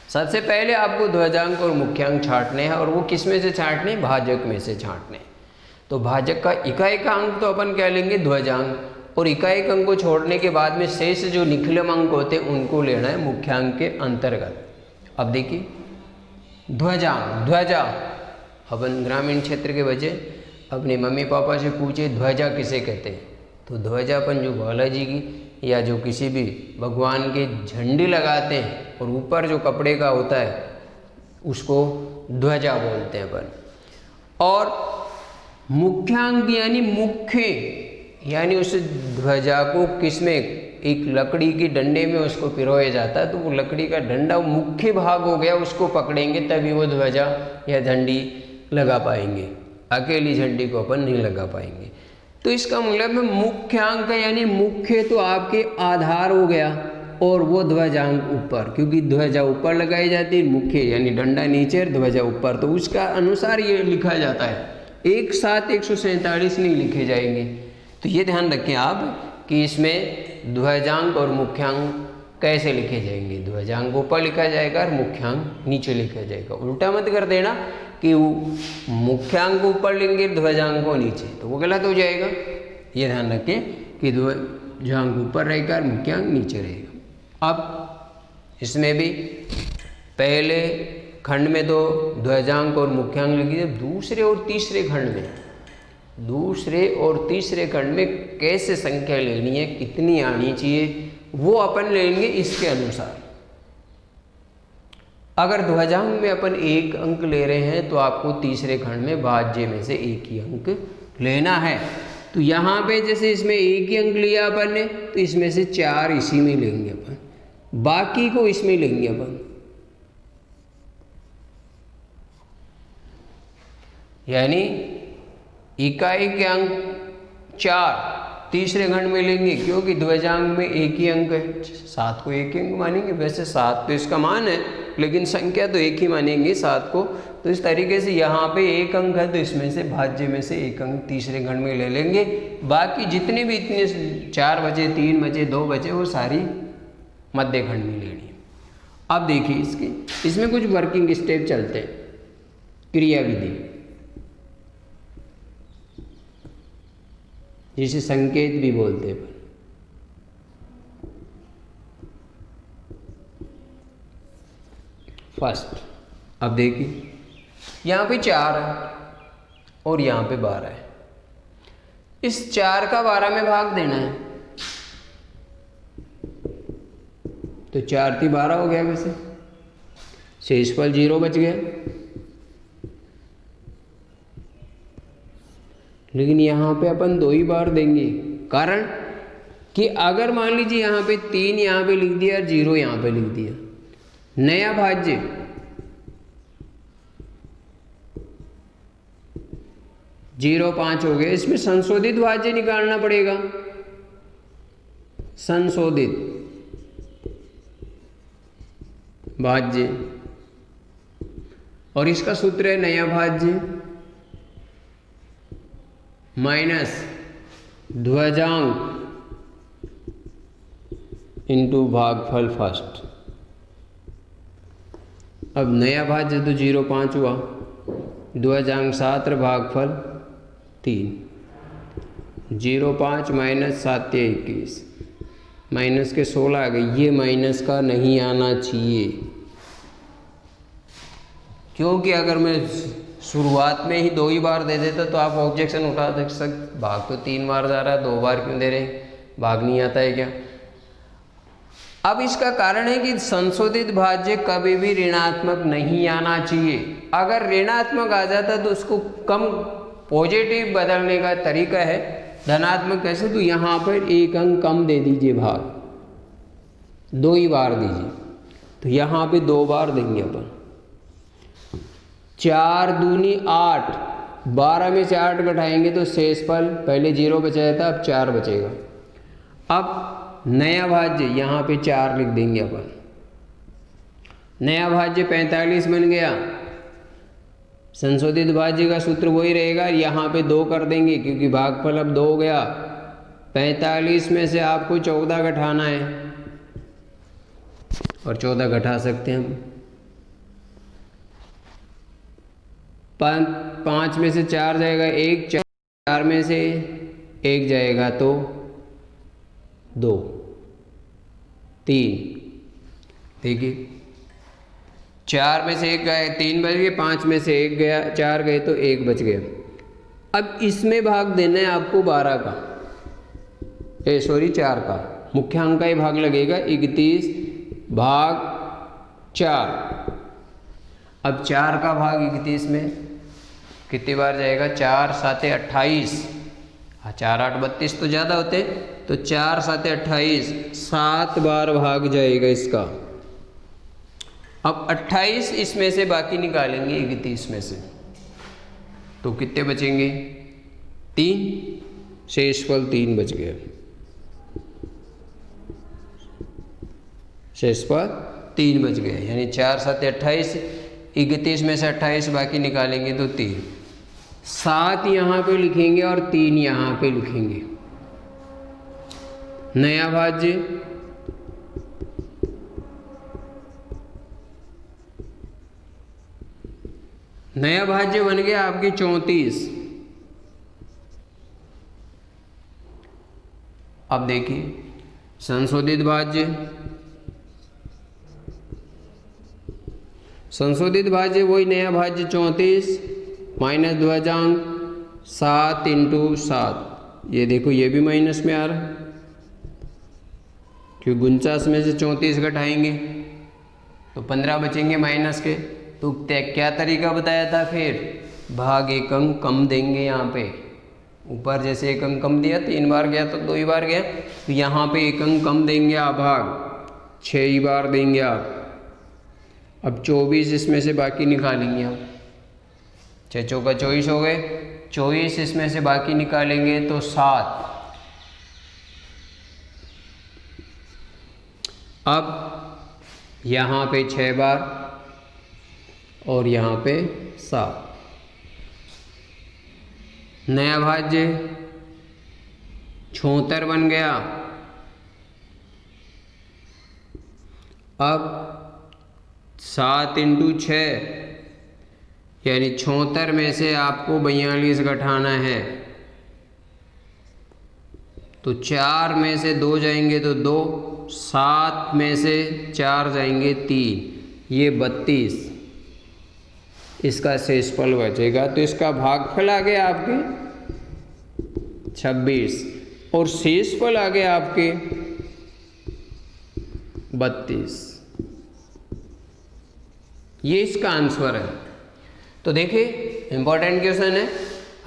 सबसे पहले आपको ध्वजांक और मुख्यांक छांटने हैं, और वो किस में से छांटने हैं, भाजक में से छांटने हैं। तो भाजक का इकाई का अंक तो अपन कह लेंगे ध्वजांक, और इकाई अंक को छोड़ने के बाद में शेष जो निखिलम अंक होते हैं उनको लेना है मुख्यांक के अंतर्गत। अब देखिए ध्वजांक, ध्वजा, अपन ग्रामीण क्षेत्र के बच्चे अपने मम्मी पापा से पूछे ध्वजा किसे कहते हैं, तो ध्वजापन जो बालाजी की या जो किसी भी भगवान के झंडे लगाते हैं और ऊपर जो कपड़े का होता है उसको ध्वजा बोलते हैं अपन। और मुख्यांक यानी मुख्य, यानी उस ध्वजा को किसमें, एक लकड़ी की डंडे में उसको पिरोया जाता है, तो वो लकड़ी का डंडा वो मुख्य भाग हो गया, उसको पकड़ेंगे तभी वो ध्वजा या झंडी लगा पाएंगे। अकेली झंडी को अपन नहीं लगा पाएंगे। तो इसका मतलब है मुख्यांक यानी मुख्य तो आपके आधार हो गया, और वो ध्वजांक ऊपर, क्योंकि ध्वजा ऊपर लगाई जाती है, मुख्य यानी डंडा नीचे, ध्वजा ऊपर, तो उसका अनुसार ये लिखा जाता है। एक साथ 147 नहीं लिखे जाएंगे। तो ये ध्यान रखें आप कि इसमें ध्वजांक और मुख्यांक कैसे लिखे जाएंगे। ध्वजांक ऊपर लिखा जाएगा और मुख्यांक नीचे लिखा जाएगा। उल्टा मत कर देना कि मुख्यांक ऊपर लेंगे ध्वजांक को नीचे, तो वो गलत हो जाएगा। ये ध्यान रखें कि ध्वजांक ऊपर रहेगा और मुख्यांक नीचे रहेगा। अब इसमें भी पहले खंड में तो ध्वजांक और मुख्यांक लिखिए, दूसरे और तीसरे खंड में, दूसरे और तीसरे खंड में कैसे संख्या लेनी है, कितनी आनी चाहिए, वो अपन लेंगे इसके अनुसार। अगर ध्वजांक में अपन 1 अंक ले रहे हैं तो आपको तीसरे खंड में भाज्य में से 1 ही अंक लेना है। तो यहाँ पे जैसे इसमें 1 ही अंक लिया अपन ने, तो इसमें से 4 इसी में लेंगे अपन, बाकी को इसमें लेंगे अपन। यानी इकाई के अंक 4 तीसरे खंड में लेंगे, क्योंकि ध्वजांक में 1 ही अंक है। 7 को 1 ही अंक मानेंगे। वैसे 7 तो इसका मान है, लेकिन संख्या तो 1 ही मानेंगे 7 को। तो इस तरीके से यहाँ पे 1 अंक है, तो इसमें से भाज्य में से 1 अंक तीसरे खंड में ले लेंगे। बाकी जितने भी इतने 4 बचे, 3 बचे, 2 बचे, वो सारी मध्य खंड में लेनी है। अब देखिए इसमें कुछ वर्किंग स्टेप चलते हैं। क्रिया विधि, जिसे संकेत भी बोलते हैं। फर्स्ट। अब देखिए यहाँ पे 4 है और यहाँ पे 12 है। इस 4 का 12 में भाग देना है, तो 4 × 12 हो गया वैसे, शेषफल 0 बच गया। लेकिन यहाँ पे अपन 2 ही बार देंगे, कारण कि अगर मान लीजिए यहाँ पे 3 यहाँ पे लिख दिया और 0 यहाँ पे लिख दिया, नया भाज्य 0,5 हो गया। इसमें संशोधित भाज्य निकालना पड़ेगा, संशोधित भाज्य, और इसका सूत्र है नया भाज्य माइनस ध्वजांक इंटू भागफल फर्स्ट। अब नया भाज्य तो 0,5 हुआ, ध्वजांक 7 भागफल 3, 0,5 माइनस 7 × 21, माइनस के 16 आ गए। ये माइनस का नहीं आना चाहिए, क्योंकि अगर मैं शुरुआत में ही 2 ही बार दे देता तो आप ऑब्जेक्शन उठा सकते, भाग तो 3 बार जा रहा है, 2 बार क्यों दे रहे हैं, भाग नहीं आता है क्या। अब इसका कारण है कि संशोधित भाज्य कभी भी ऋणात्मक नहीं आना चाहिए। अगर ऋणात्मक आ जाता तो उसको कम पॉजिटिव बदलने का तरीका है धनात्मक कैसे, तो यहाँ पर 1 अंक कम दे दीजिए, भाग 2 ही बार दीजिए, तो यहाँ पे 2 बार देंगे अपन। 4 दूनी 8, 12 में से 8 घटाएंगे तो शेषफल, पहले 0 बचाया था अब 4 बचेगा। अब नया भाज्य यहाँ पे 4 लिख देंगे अपन, नया भाज्य 45 बन गया। संशोधित भाज्य का सूत्र वही रहेगा, यहाँ पे 2 कर देंगे क्योंकि भागफल अब 2 हो गया। 45 में से आपको 14 घटाना है, और 14 घटा सकते हैं हम। 5 में से 4 जाएगा 1, 4 में से 1 जाएगा तो 2, 3। देखिए 4 में से 1 गए, 3 बच गए, 5 में से 1 गया, 4 गए तो 1 बच गया। अब इसमें भाग देना है आपको 12 का, 4 का, मुख्यांक का ही भाग लगेगा, 31 भाग 4। अब 4 का भाग 31 में कितनी बार जाएगा, 4 7 28, 4 8 32 तो ज़्यादा होते, तो 4 7 28, 7 बार भाग जाएगा इसका। अब 28 इसमें से बाकी निकालेंगे 31 में से, तो कितने बचेंगे, 3, शेषफल 3 बच गया, शेषफल 3 बच गया। यानी 4 7 28, 31 में से 28 बाकी निकालेंगे तो 3, 7 यहाँ पे लिखेंगे और 3 यहाँ पे लिखेंगे। नया भाज्य बन गया आपकी 34। अब देखिए संशोधित भाज्य वही नया भाज्य 34 माइनस ध्वजांक 7 × 7। ये देखो ये भी माइनस में आ रहा है, क्योंकि 49 में से 34 घटाएंगे तो 15 बचेंगे माइनस के। तो क्या तरीका बताया था फिर, भाग 1 अंक कम देंगे। यहाँ पे ऊपर जैसे 1 अंक कम दिया, 3 बार गया तो 2 ही बार गया, तो यहाँ पे 1 अंक कम देंगे आप, भाग 6 ही बार देंगे आप। अब 24 इसमें से बाकी निकालेंगे आप, 6 चौका 24 हो गए, 24 इसमें से बाकी निकालेंगे तो 7। अब यहाँ पे 6 बार और यहाँ पे 7। नया भाज्य 76 बन गया। अब 7 × 6 यानी 76 में से आपको 42 घटाना है, तो 4 में से 2 जाएंगे तो 2, 7 में से 4 जाएंगे 3, ये 32, इसका शेषफल बचेगा, तो इसका भागफल आ गया आपके 26 और शेषफल आ गया आपके 32। ये इसका आंसर है। तो देखिए इंपॉर्टेंट क्वेश्चन है,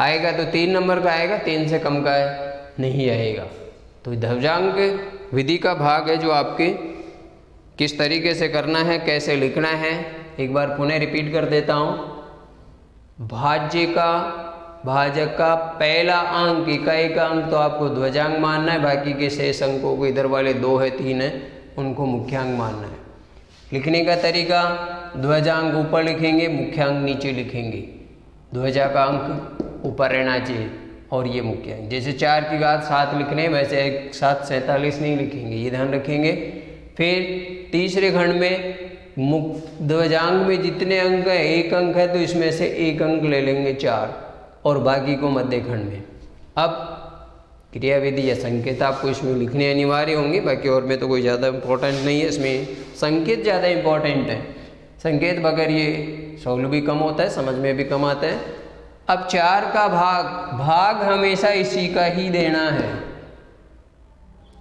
आएगा तो 3 नंबर का आएगा, 3 से कम का है नहीं आएगा। तो ध्रुवांक विधि का भाग है जो आपके किस तरीके से करना है, कैसे लिखना है, एक बार पुनः रिपीट कर देता हूँ। भाज्य का भाजक का पहला अंक, इकाई का अंक तो आपको ध्वजांक मानना है, बाकी के शेष अंकों को इधर वाले 2 है 3 है उनको मुख्यांक मानना है। लिखने का तरीका, ध्वजांक ऊपर लिखेंगे, मुख्यांक नीचे लिखेंगे। ध्वजा का अंक ऊपर रहना चाहिए और ये मुख्यांक। जैसे 4 की घात 7 लिखने वैसे 1 7 47 नहीं लिखेंगे, ये ध्यान रखेंगे। फिर तीसरे खंड में ध्वजांक में जितने अंक है 1 अंक है तो इसमें से 1 अंक ले लेंगे 4 और बाकी को मध्य खंड में। अब क्रियाविधि या संकेत आपको इसमें लिखने अनिवार्य होंगे, बाकी और में तो कोई ज़्यादा इम्पोर्टेंट नहीं है, इसमें संकेत ज़्यादा इम्पोर्टेंट है। संकेत बगैर ये सॉल्व भी कम होता है, समझ में भी कम आता है। अब 4 का भाग हमेशा इसी का ही देना है,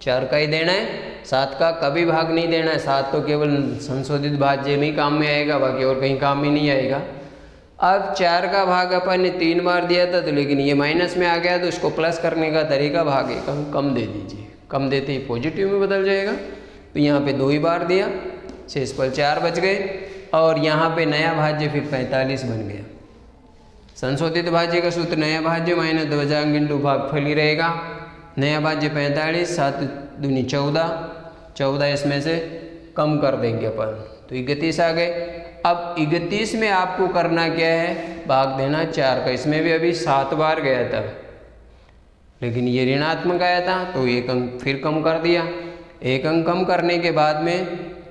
4 का ही देना है, 7 का कभी भाग नहीं देना है। 7 तो केवल संशोधित भाज्य में ही काम में आएगा, बाकी और कहीं काम में नहीं आएगा। अब 4 का भाग अपन ने 3 बार दिया था, तो लेकिन ये माइनस में आ गया तो इसको प्लस करने का तरीका भाग एक अंक कम दे दीजिए, कम देते ही पॉजिटिव में बदल जाएगा। तो यहाँ पे 2 ही बार दिया, शेषफल 4 बच गए और यहाँ पे नया भाज्य फिर 45 बन गया। संशोधित भाज्य का सूत्र नया भाज्य माइनस ध्वजांक इंटू भागफल ही रहेगा। नया भाज्य 45, 7 दूनी 14, 14 इसमें से कम कर देंगे अपन तो 31 आ गए। अब 31 में आपको करना क्या है, भाग देना 4 का। इसमें भी अभी 7 बार गया था लेकिन ये ऋणात्मक आया था तो 1 अंक फिर कम कर दिया। 1 अंक कम करने के बाद में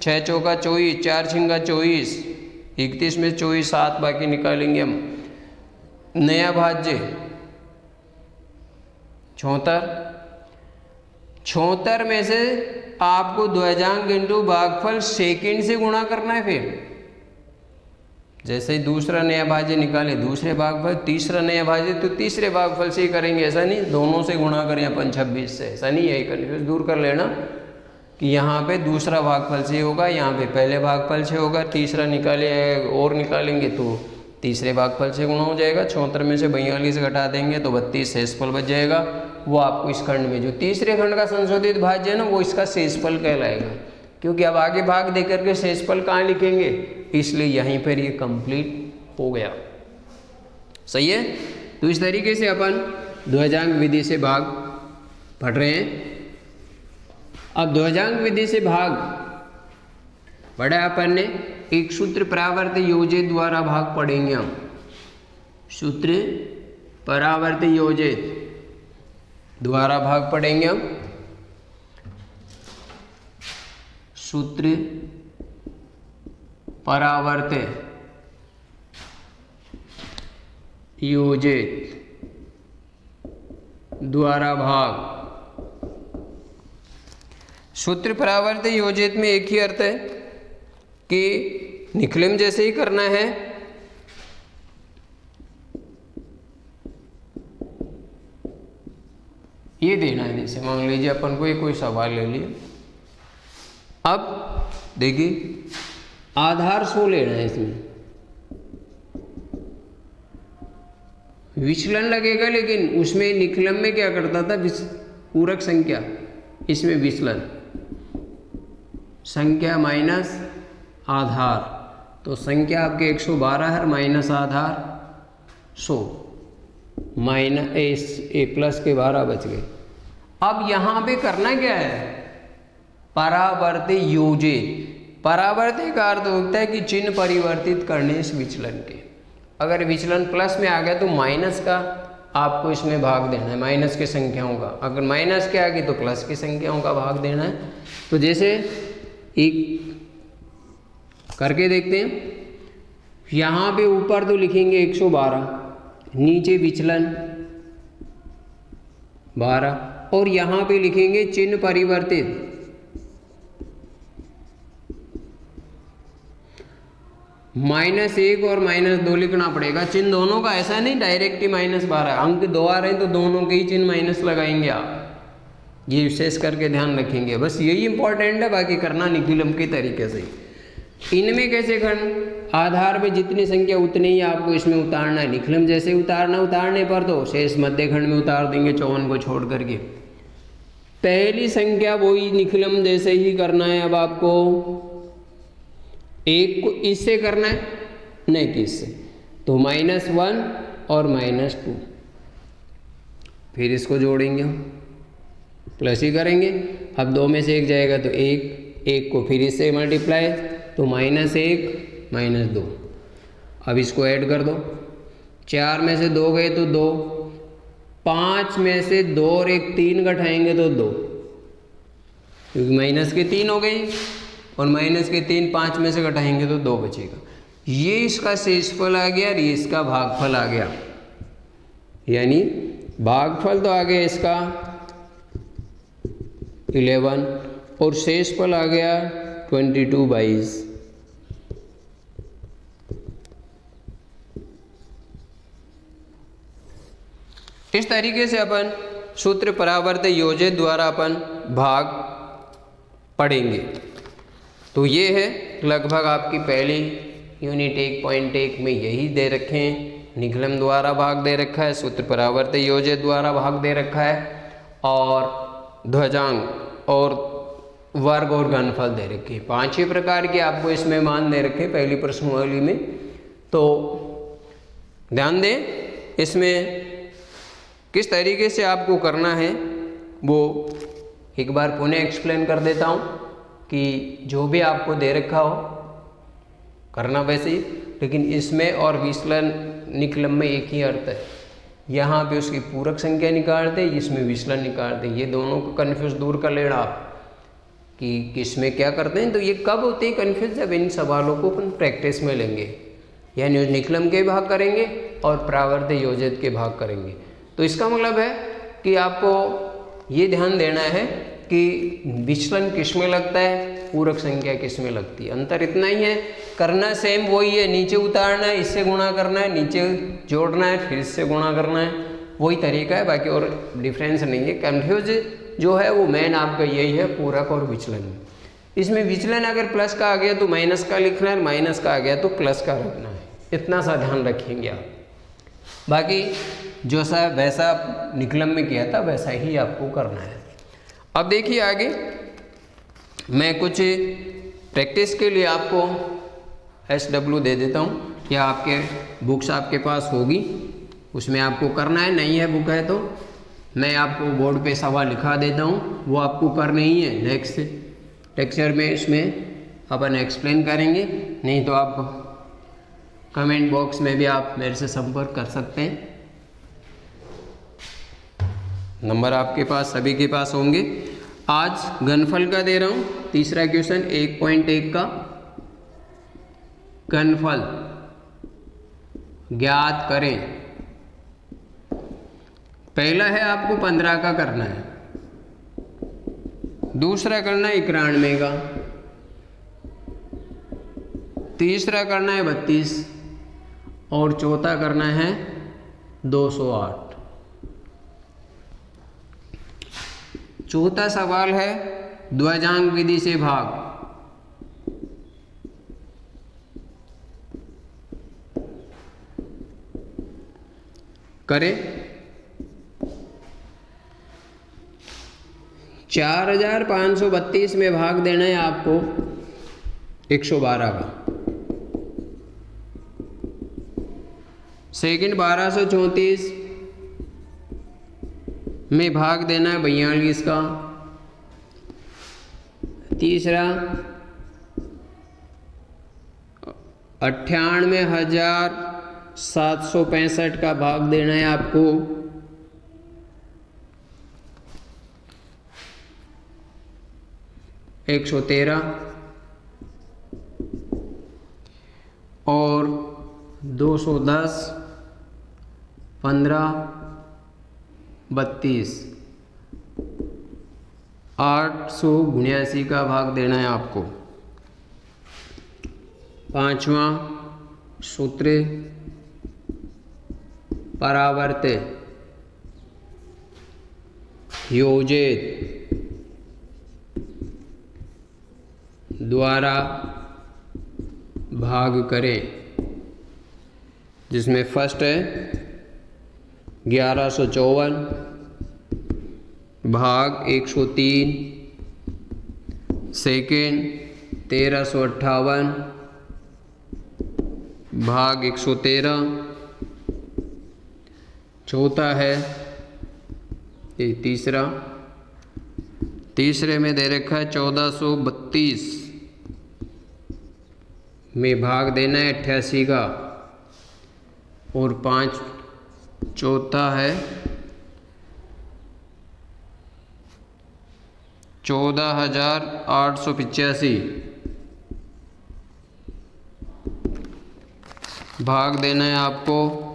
6 चौका 24, 4 छिंगा 24, 31 में 24 7 बाकी निकालेंगे हम। नया भाज्य 76, 76 में से आपको ध्वजांक इंटू भागफल सेकंड से गुणा करना है। फिर जैसे ही दूसरा नया भाज्य निकाले दूसरे भागफल, तीसरा नया भाज्य तो तीसरे भागफल से ही करेंगे, ऐसा नहीं दोनों से गुणा करें अपन 26 से, ऐसा नहीं है। कन्फ्यूज दूर कर लेना कि यहाँ पे दूसरा भागफल से होगा, यहाँ पे पहले भागफल से होगा, तीसरा निकाले और निकालेंगे तो तीसरे भागफल से गुणा हो जाएगा। 76 में से 42 घटा देंगे तो 32 शेषफल बच जाएगा। वो आपको इस खंड में जो तीसरे खंड का संशोधित भाज्य है ना, वो इसका शेषफल कहलाएगा, क्योंकि अब आगे भाग दे करके शेषफल कहाँ लिखेंगे, इसलिए यहीं पर ये कंप्लीट हो गया। सही है। तो इस तरीके से अपन ध्वजांक विधि से भाग पढ़ रहे हैं। अब ध्वजांक विधि से भाग पढ़ा अपन ने, एक सूत्र परावर्त योजित द्वारा भाग पढ़ेंगे हम। सूत्र परावर्त योजित द्वारा भाग पढ़ेंगे हम। सूत्र परावर्त योजित द्वारा भाग। सूत्र परावर्त योजित में एक ही अर्थ है कि निखिलम जैसे ही करना है। ये देना है, जैसे मान लीजिए अपन को ये कोई सवाल ले लिया, अब देखिए आधार 100 लेना है, इसमें विचलन लगेगा, लेकिन उसमें निखिलम में क्या करता था, पूरक संख्या, इसमें विचलन संख्या माइनस आधार, तो संख्या आपके 112 है माइनस आधार 100, माइनस ए प्लस के 12 बच गए। अब यहाँ पे करना क्या है, परावर्त योजित। परावर्त का अर्थ होता है कि चिन्ह परिवर्तित करने इस विचलन के। अगर विचलन प्लस में आ गया तो माइनस का आपको इसमें भाग देना है, माइनस की संख्याओं का। अगर माइनस के आ गई तो प्लस की संख्याओं का भाग देना है। तो जैसे एक करके देखते हैं, यहाँ पे ऊपर तो लिखेंगे 112, नीचे विचलन 12 और यहाँ पे लिखेंगे चिन्ह परिवर्तित। -1 और -2 लिखना पड़ेगा। चिन्ह दोनों का ऐसा नहीं डायरेक्ट ही -12, अंक 2 आ रहे हैं तो दोनों के ही चिन्ह माइनस लगाएंगे आप, ये विशेष करके ध्यान रखेंगे। बस यही इंपॉर्टेंट है, बाकी करना निखिलम के तरीके से। इनमें कैसे करना, आधार में जितनी संख्या उतनी ही आपको इसमें उतारना है। निखिलम जैसे उतारने पर तो शेष मध्य खंड में उतार देंगे 54 को छोड़ करके। पहली संख्या वही निखिलम जैसे ही करना है। अब आपको 1 को इससे करना है, नहीं कि इससे, तो -1 और -2, फिर इसको जोड़ेंगे हम, प्लस ही करेंगे। अब 2 में से 1 जाएगा तो 1 को फिर इससे मल्टीप्लाई, तो -1 -2। अब इसको ऐड कर दो, 4 में से 2 गए तो 2, 5 में से 2 और 1 3 घटाएंगे तो 2, क्योंकि माइनस के 3 हो गए, और माइनस के 3 5 में से घटाएंगे तो 2 बचेगा। ये इसका शेषफल आ गया और ये इसका भागफल आ गया, यानी भागफल तो आ गया इसका 11 और शेषफल आ गया 22/22। इस तरीके से अपन सूत्र परावर्त योजित द्वारा अपन भाग पढ़ेंगे। तो ये है लगभग आपकी पहली यूनिट 1.1 में यही दे रखे हैं। निखिलम द्वारा भाग दे रखा है, सूत्र परावर्त योजित द्वारा भाग दे रखा है, और ध्वजांक और वर्ग और घनफल दे रखे हैं। 5 ही प्रकार के आपको इसमें मान दे रखे पहली प्रश्नावली में। तो ध्यान दें, इसमें किस तरीके से आपको करना है वो एक बार पुनः एक्सप्लेन कर देता हूँ, कि जो भी आपको दे रखा हो करना वैसे ही, लेकिन इसमें और विचलन निखिलम में एक ही अर्थ है। यहाँ पे उसकी पूरक संख्या निकालते, इसमें विचलन निकालते, ये दोनों को कन्फ्यूज दूर कर लेना आप कि किसमें क्या करते हैं। तो ये कब होते हैं कन्फ्यूज, जब इन सवालों को अपन प्रैक्टिस में लेंगे, यानी निखिलम के भाग करेंगे और परावर्त योजित के भाग करेंगे। तो इसका मतलब है कि आपको ये ध्यान देना है कि विचलन किस में लगता है, पूरक संख्या किस में लगती है। अंतर इतना ही है, करना सेम वही है, नीचे उतारना है, इससे गुणा करना है, नीचे जोड़ना है, फिर इससे गुणा करना है, वही तरीका है, बाकी और डिफरेंस नहीं है। कन्फ्यूज जो है वो मेन आपका यही है, पूरक और विचलन। इसमें विचलन अगर प्लस का आ गया तो माइनस का लिखना है, माइनस का आ गया तो प्लस का रखना है, इतना सा ध्यान रखेंगे आप। बाकी जो सा वैसा निखिलम में किया था वैसा ही आपको करना है। अब देखिए आगे मैं कुछ प्रैक्टिस के लिए आपको SW दे देता हूँ, या आपके बुक्स आपके पास होगी उसमें आपको करना है, नहीं है बुक है तो मैं आपको बोर्ड पे सवाल लिखा देता हूँ, वो आपको करना ही है। नेक्स्ट लेक्चर में इसमें अपन एक्सप्लेन करेंगे, नहीं तो आप कमेंट बॉक्स में भी आप मेरे से संपर्क कर सकते हैं। नंबर आपके पास सभी के पास होंगे। आज घनफल का दे रहा हूँ, तीसरा क्वेश्चन 1.1 का घनफल ज्ञात करें। पहला है आपको 15 का करना है, दूसरा करना है 91 का, तीसरा करना है 32 और चौथा करना है 208। चौथा सवाल है ध्वजांक विधि से भाग। करें 4532 में भाग देना है आपको 112 का। सेकंड 1234 में भाग देना है 42 का। तीसरा 98,765 का भाग देना है आपको 113 और 210, 15, 32, 879 का भाग देना है आपको। पांचवा सूत्रे परावर्ते योजित द्वारा भाग करें, जिसमें फर्स्ट है 1154 भाग 103, सेकेंड 1358 भाग 113, चौथा है ये तीसरे में दे रखा है 1432 में भाग देना है 88 का, और 5 चौथा है 14,885 भाग देना है आपको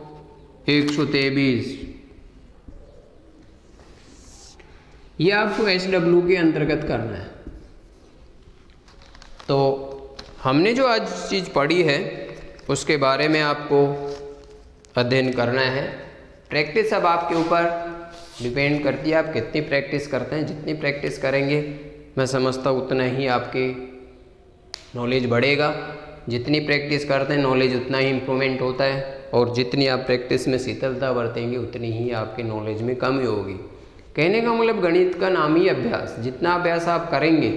123। ये आपको SW के अंतर्गत करना है। तो हमने जो आज चीज़ पढ़ी है उसके बारे में आपको अध्ययन करना है। प्रैक्टिस अब आपके ऊपर डिपेंड करती है, आप कितनी प्रैक्टिस करते हैं। जितनी प्रैक्टिस करेंगे मैं समझता हूँ उतना ही आपके नॉलेज बढ़ेगा। जितनी प्रैक्टिस करते हैं नॉलेज उतना ही इम्प्रूवमेंट होता है, और जितनी आप प्रैक्टिस में शीतलता बरतेंगे उतनी ही आपके नॉलेज में कमी होगी। कहने का मतलब गणित का नाम ही अभ्यास। जितना अभ्यास आप करेंगे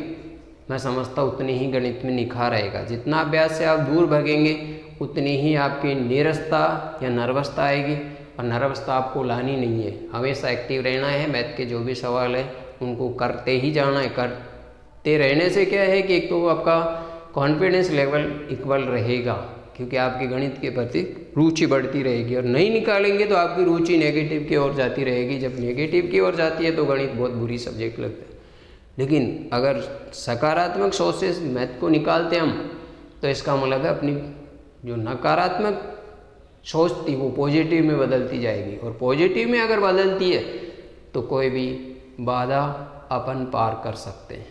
मैं समझता हूँ उतनी ही गणित में निखार आएगा। जितना अभ्यास से आप दूर भागेंगे उतनी ही आपकी नीरसता या नर्वसता आएगी, और नर्वसता आपको लानी नहीं है। हमेशा एक्टिव रहना है। मैथ के जो भी सवाल है उनको करते ही जाना है। करते रहने से क्या है कि एक तो आपका कॉन्फिडेंस लेवल इक्वल रहेगा, क्योंकि आपकी गणित के प्रति रुचि बढ़ती रहेगी। और नहीं निकालेंगे तो आपकी रुचि नेगेटिव की ओर जाती रहेगी। जब नेगेटिव की ओर जाती है तो गणित बहुत बुरी सब्जेक्ट लगता है। लेकिन अगर सकारात्मक सोच से मैथ को निकालते हम, तो इसका मतलब है अपनी जो नकारात्मक सोच थी वो पॉजिटिव में बदलती जाएगी, और पॉजिटिव में अगर बदलती है तो कोई भी बाधा अपन पार कर सकते हैं।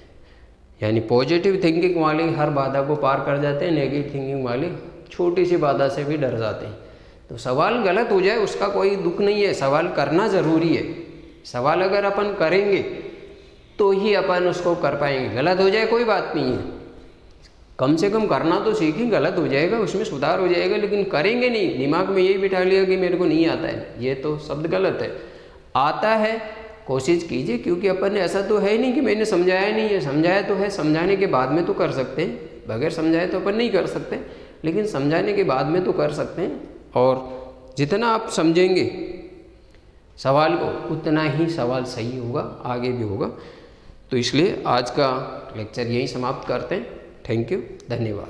यानी पॉजिटिव थिंकिंग वाले हर बाधा को पार कर जाते हैं, नेगेटिव थिंकिंग वाले छोटी सी बाधा से भी डर जाते हैं। तो सवाल गलत हो जाए उसका कोई दुख नहीं है, सवाल करना ज़रूरी है। सवाल अगर अपन करेंगे तो ही अपन उसको कर पाएंगे। गलत हो जाए कोई बात नहीं है, कम से कम करना तो सीखें। गलत हो जाएगा उसमें सुधार हो जाएगा, लेकिन करेंगे नहीं। दिमाग में यही बिठा लिया कि मेरे को नहीं आता है, ये तो शब्द गलत है। आता है कोशिश कीजिए, क्योंकि अपन ने ऐसा तो है नहीं कि मैंने समझाया नहीं है। समझाया तो है, समझाने के बाद में तो कर सकते हैं। बगैर समझाए तो अपन नहीं कर सकते, लेकिन समझाने के बाद में तो कर सकते हैं। और जितना आप समझेंगे सवाल को उतना ही सवाल सही होगा, आगे भी होगा। तो इसलिए आज का लेक्चर यहीं समाप्त करते हैं। थैंक यू, धन्यवाद।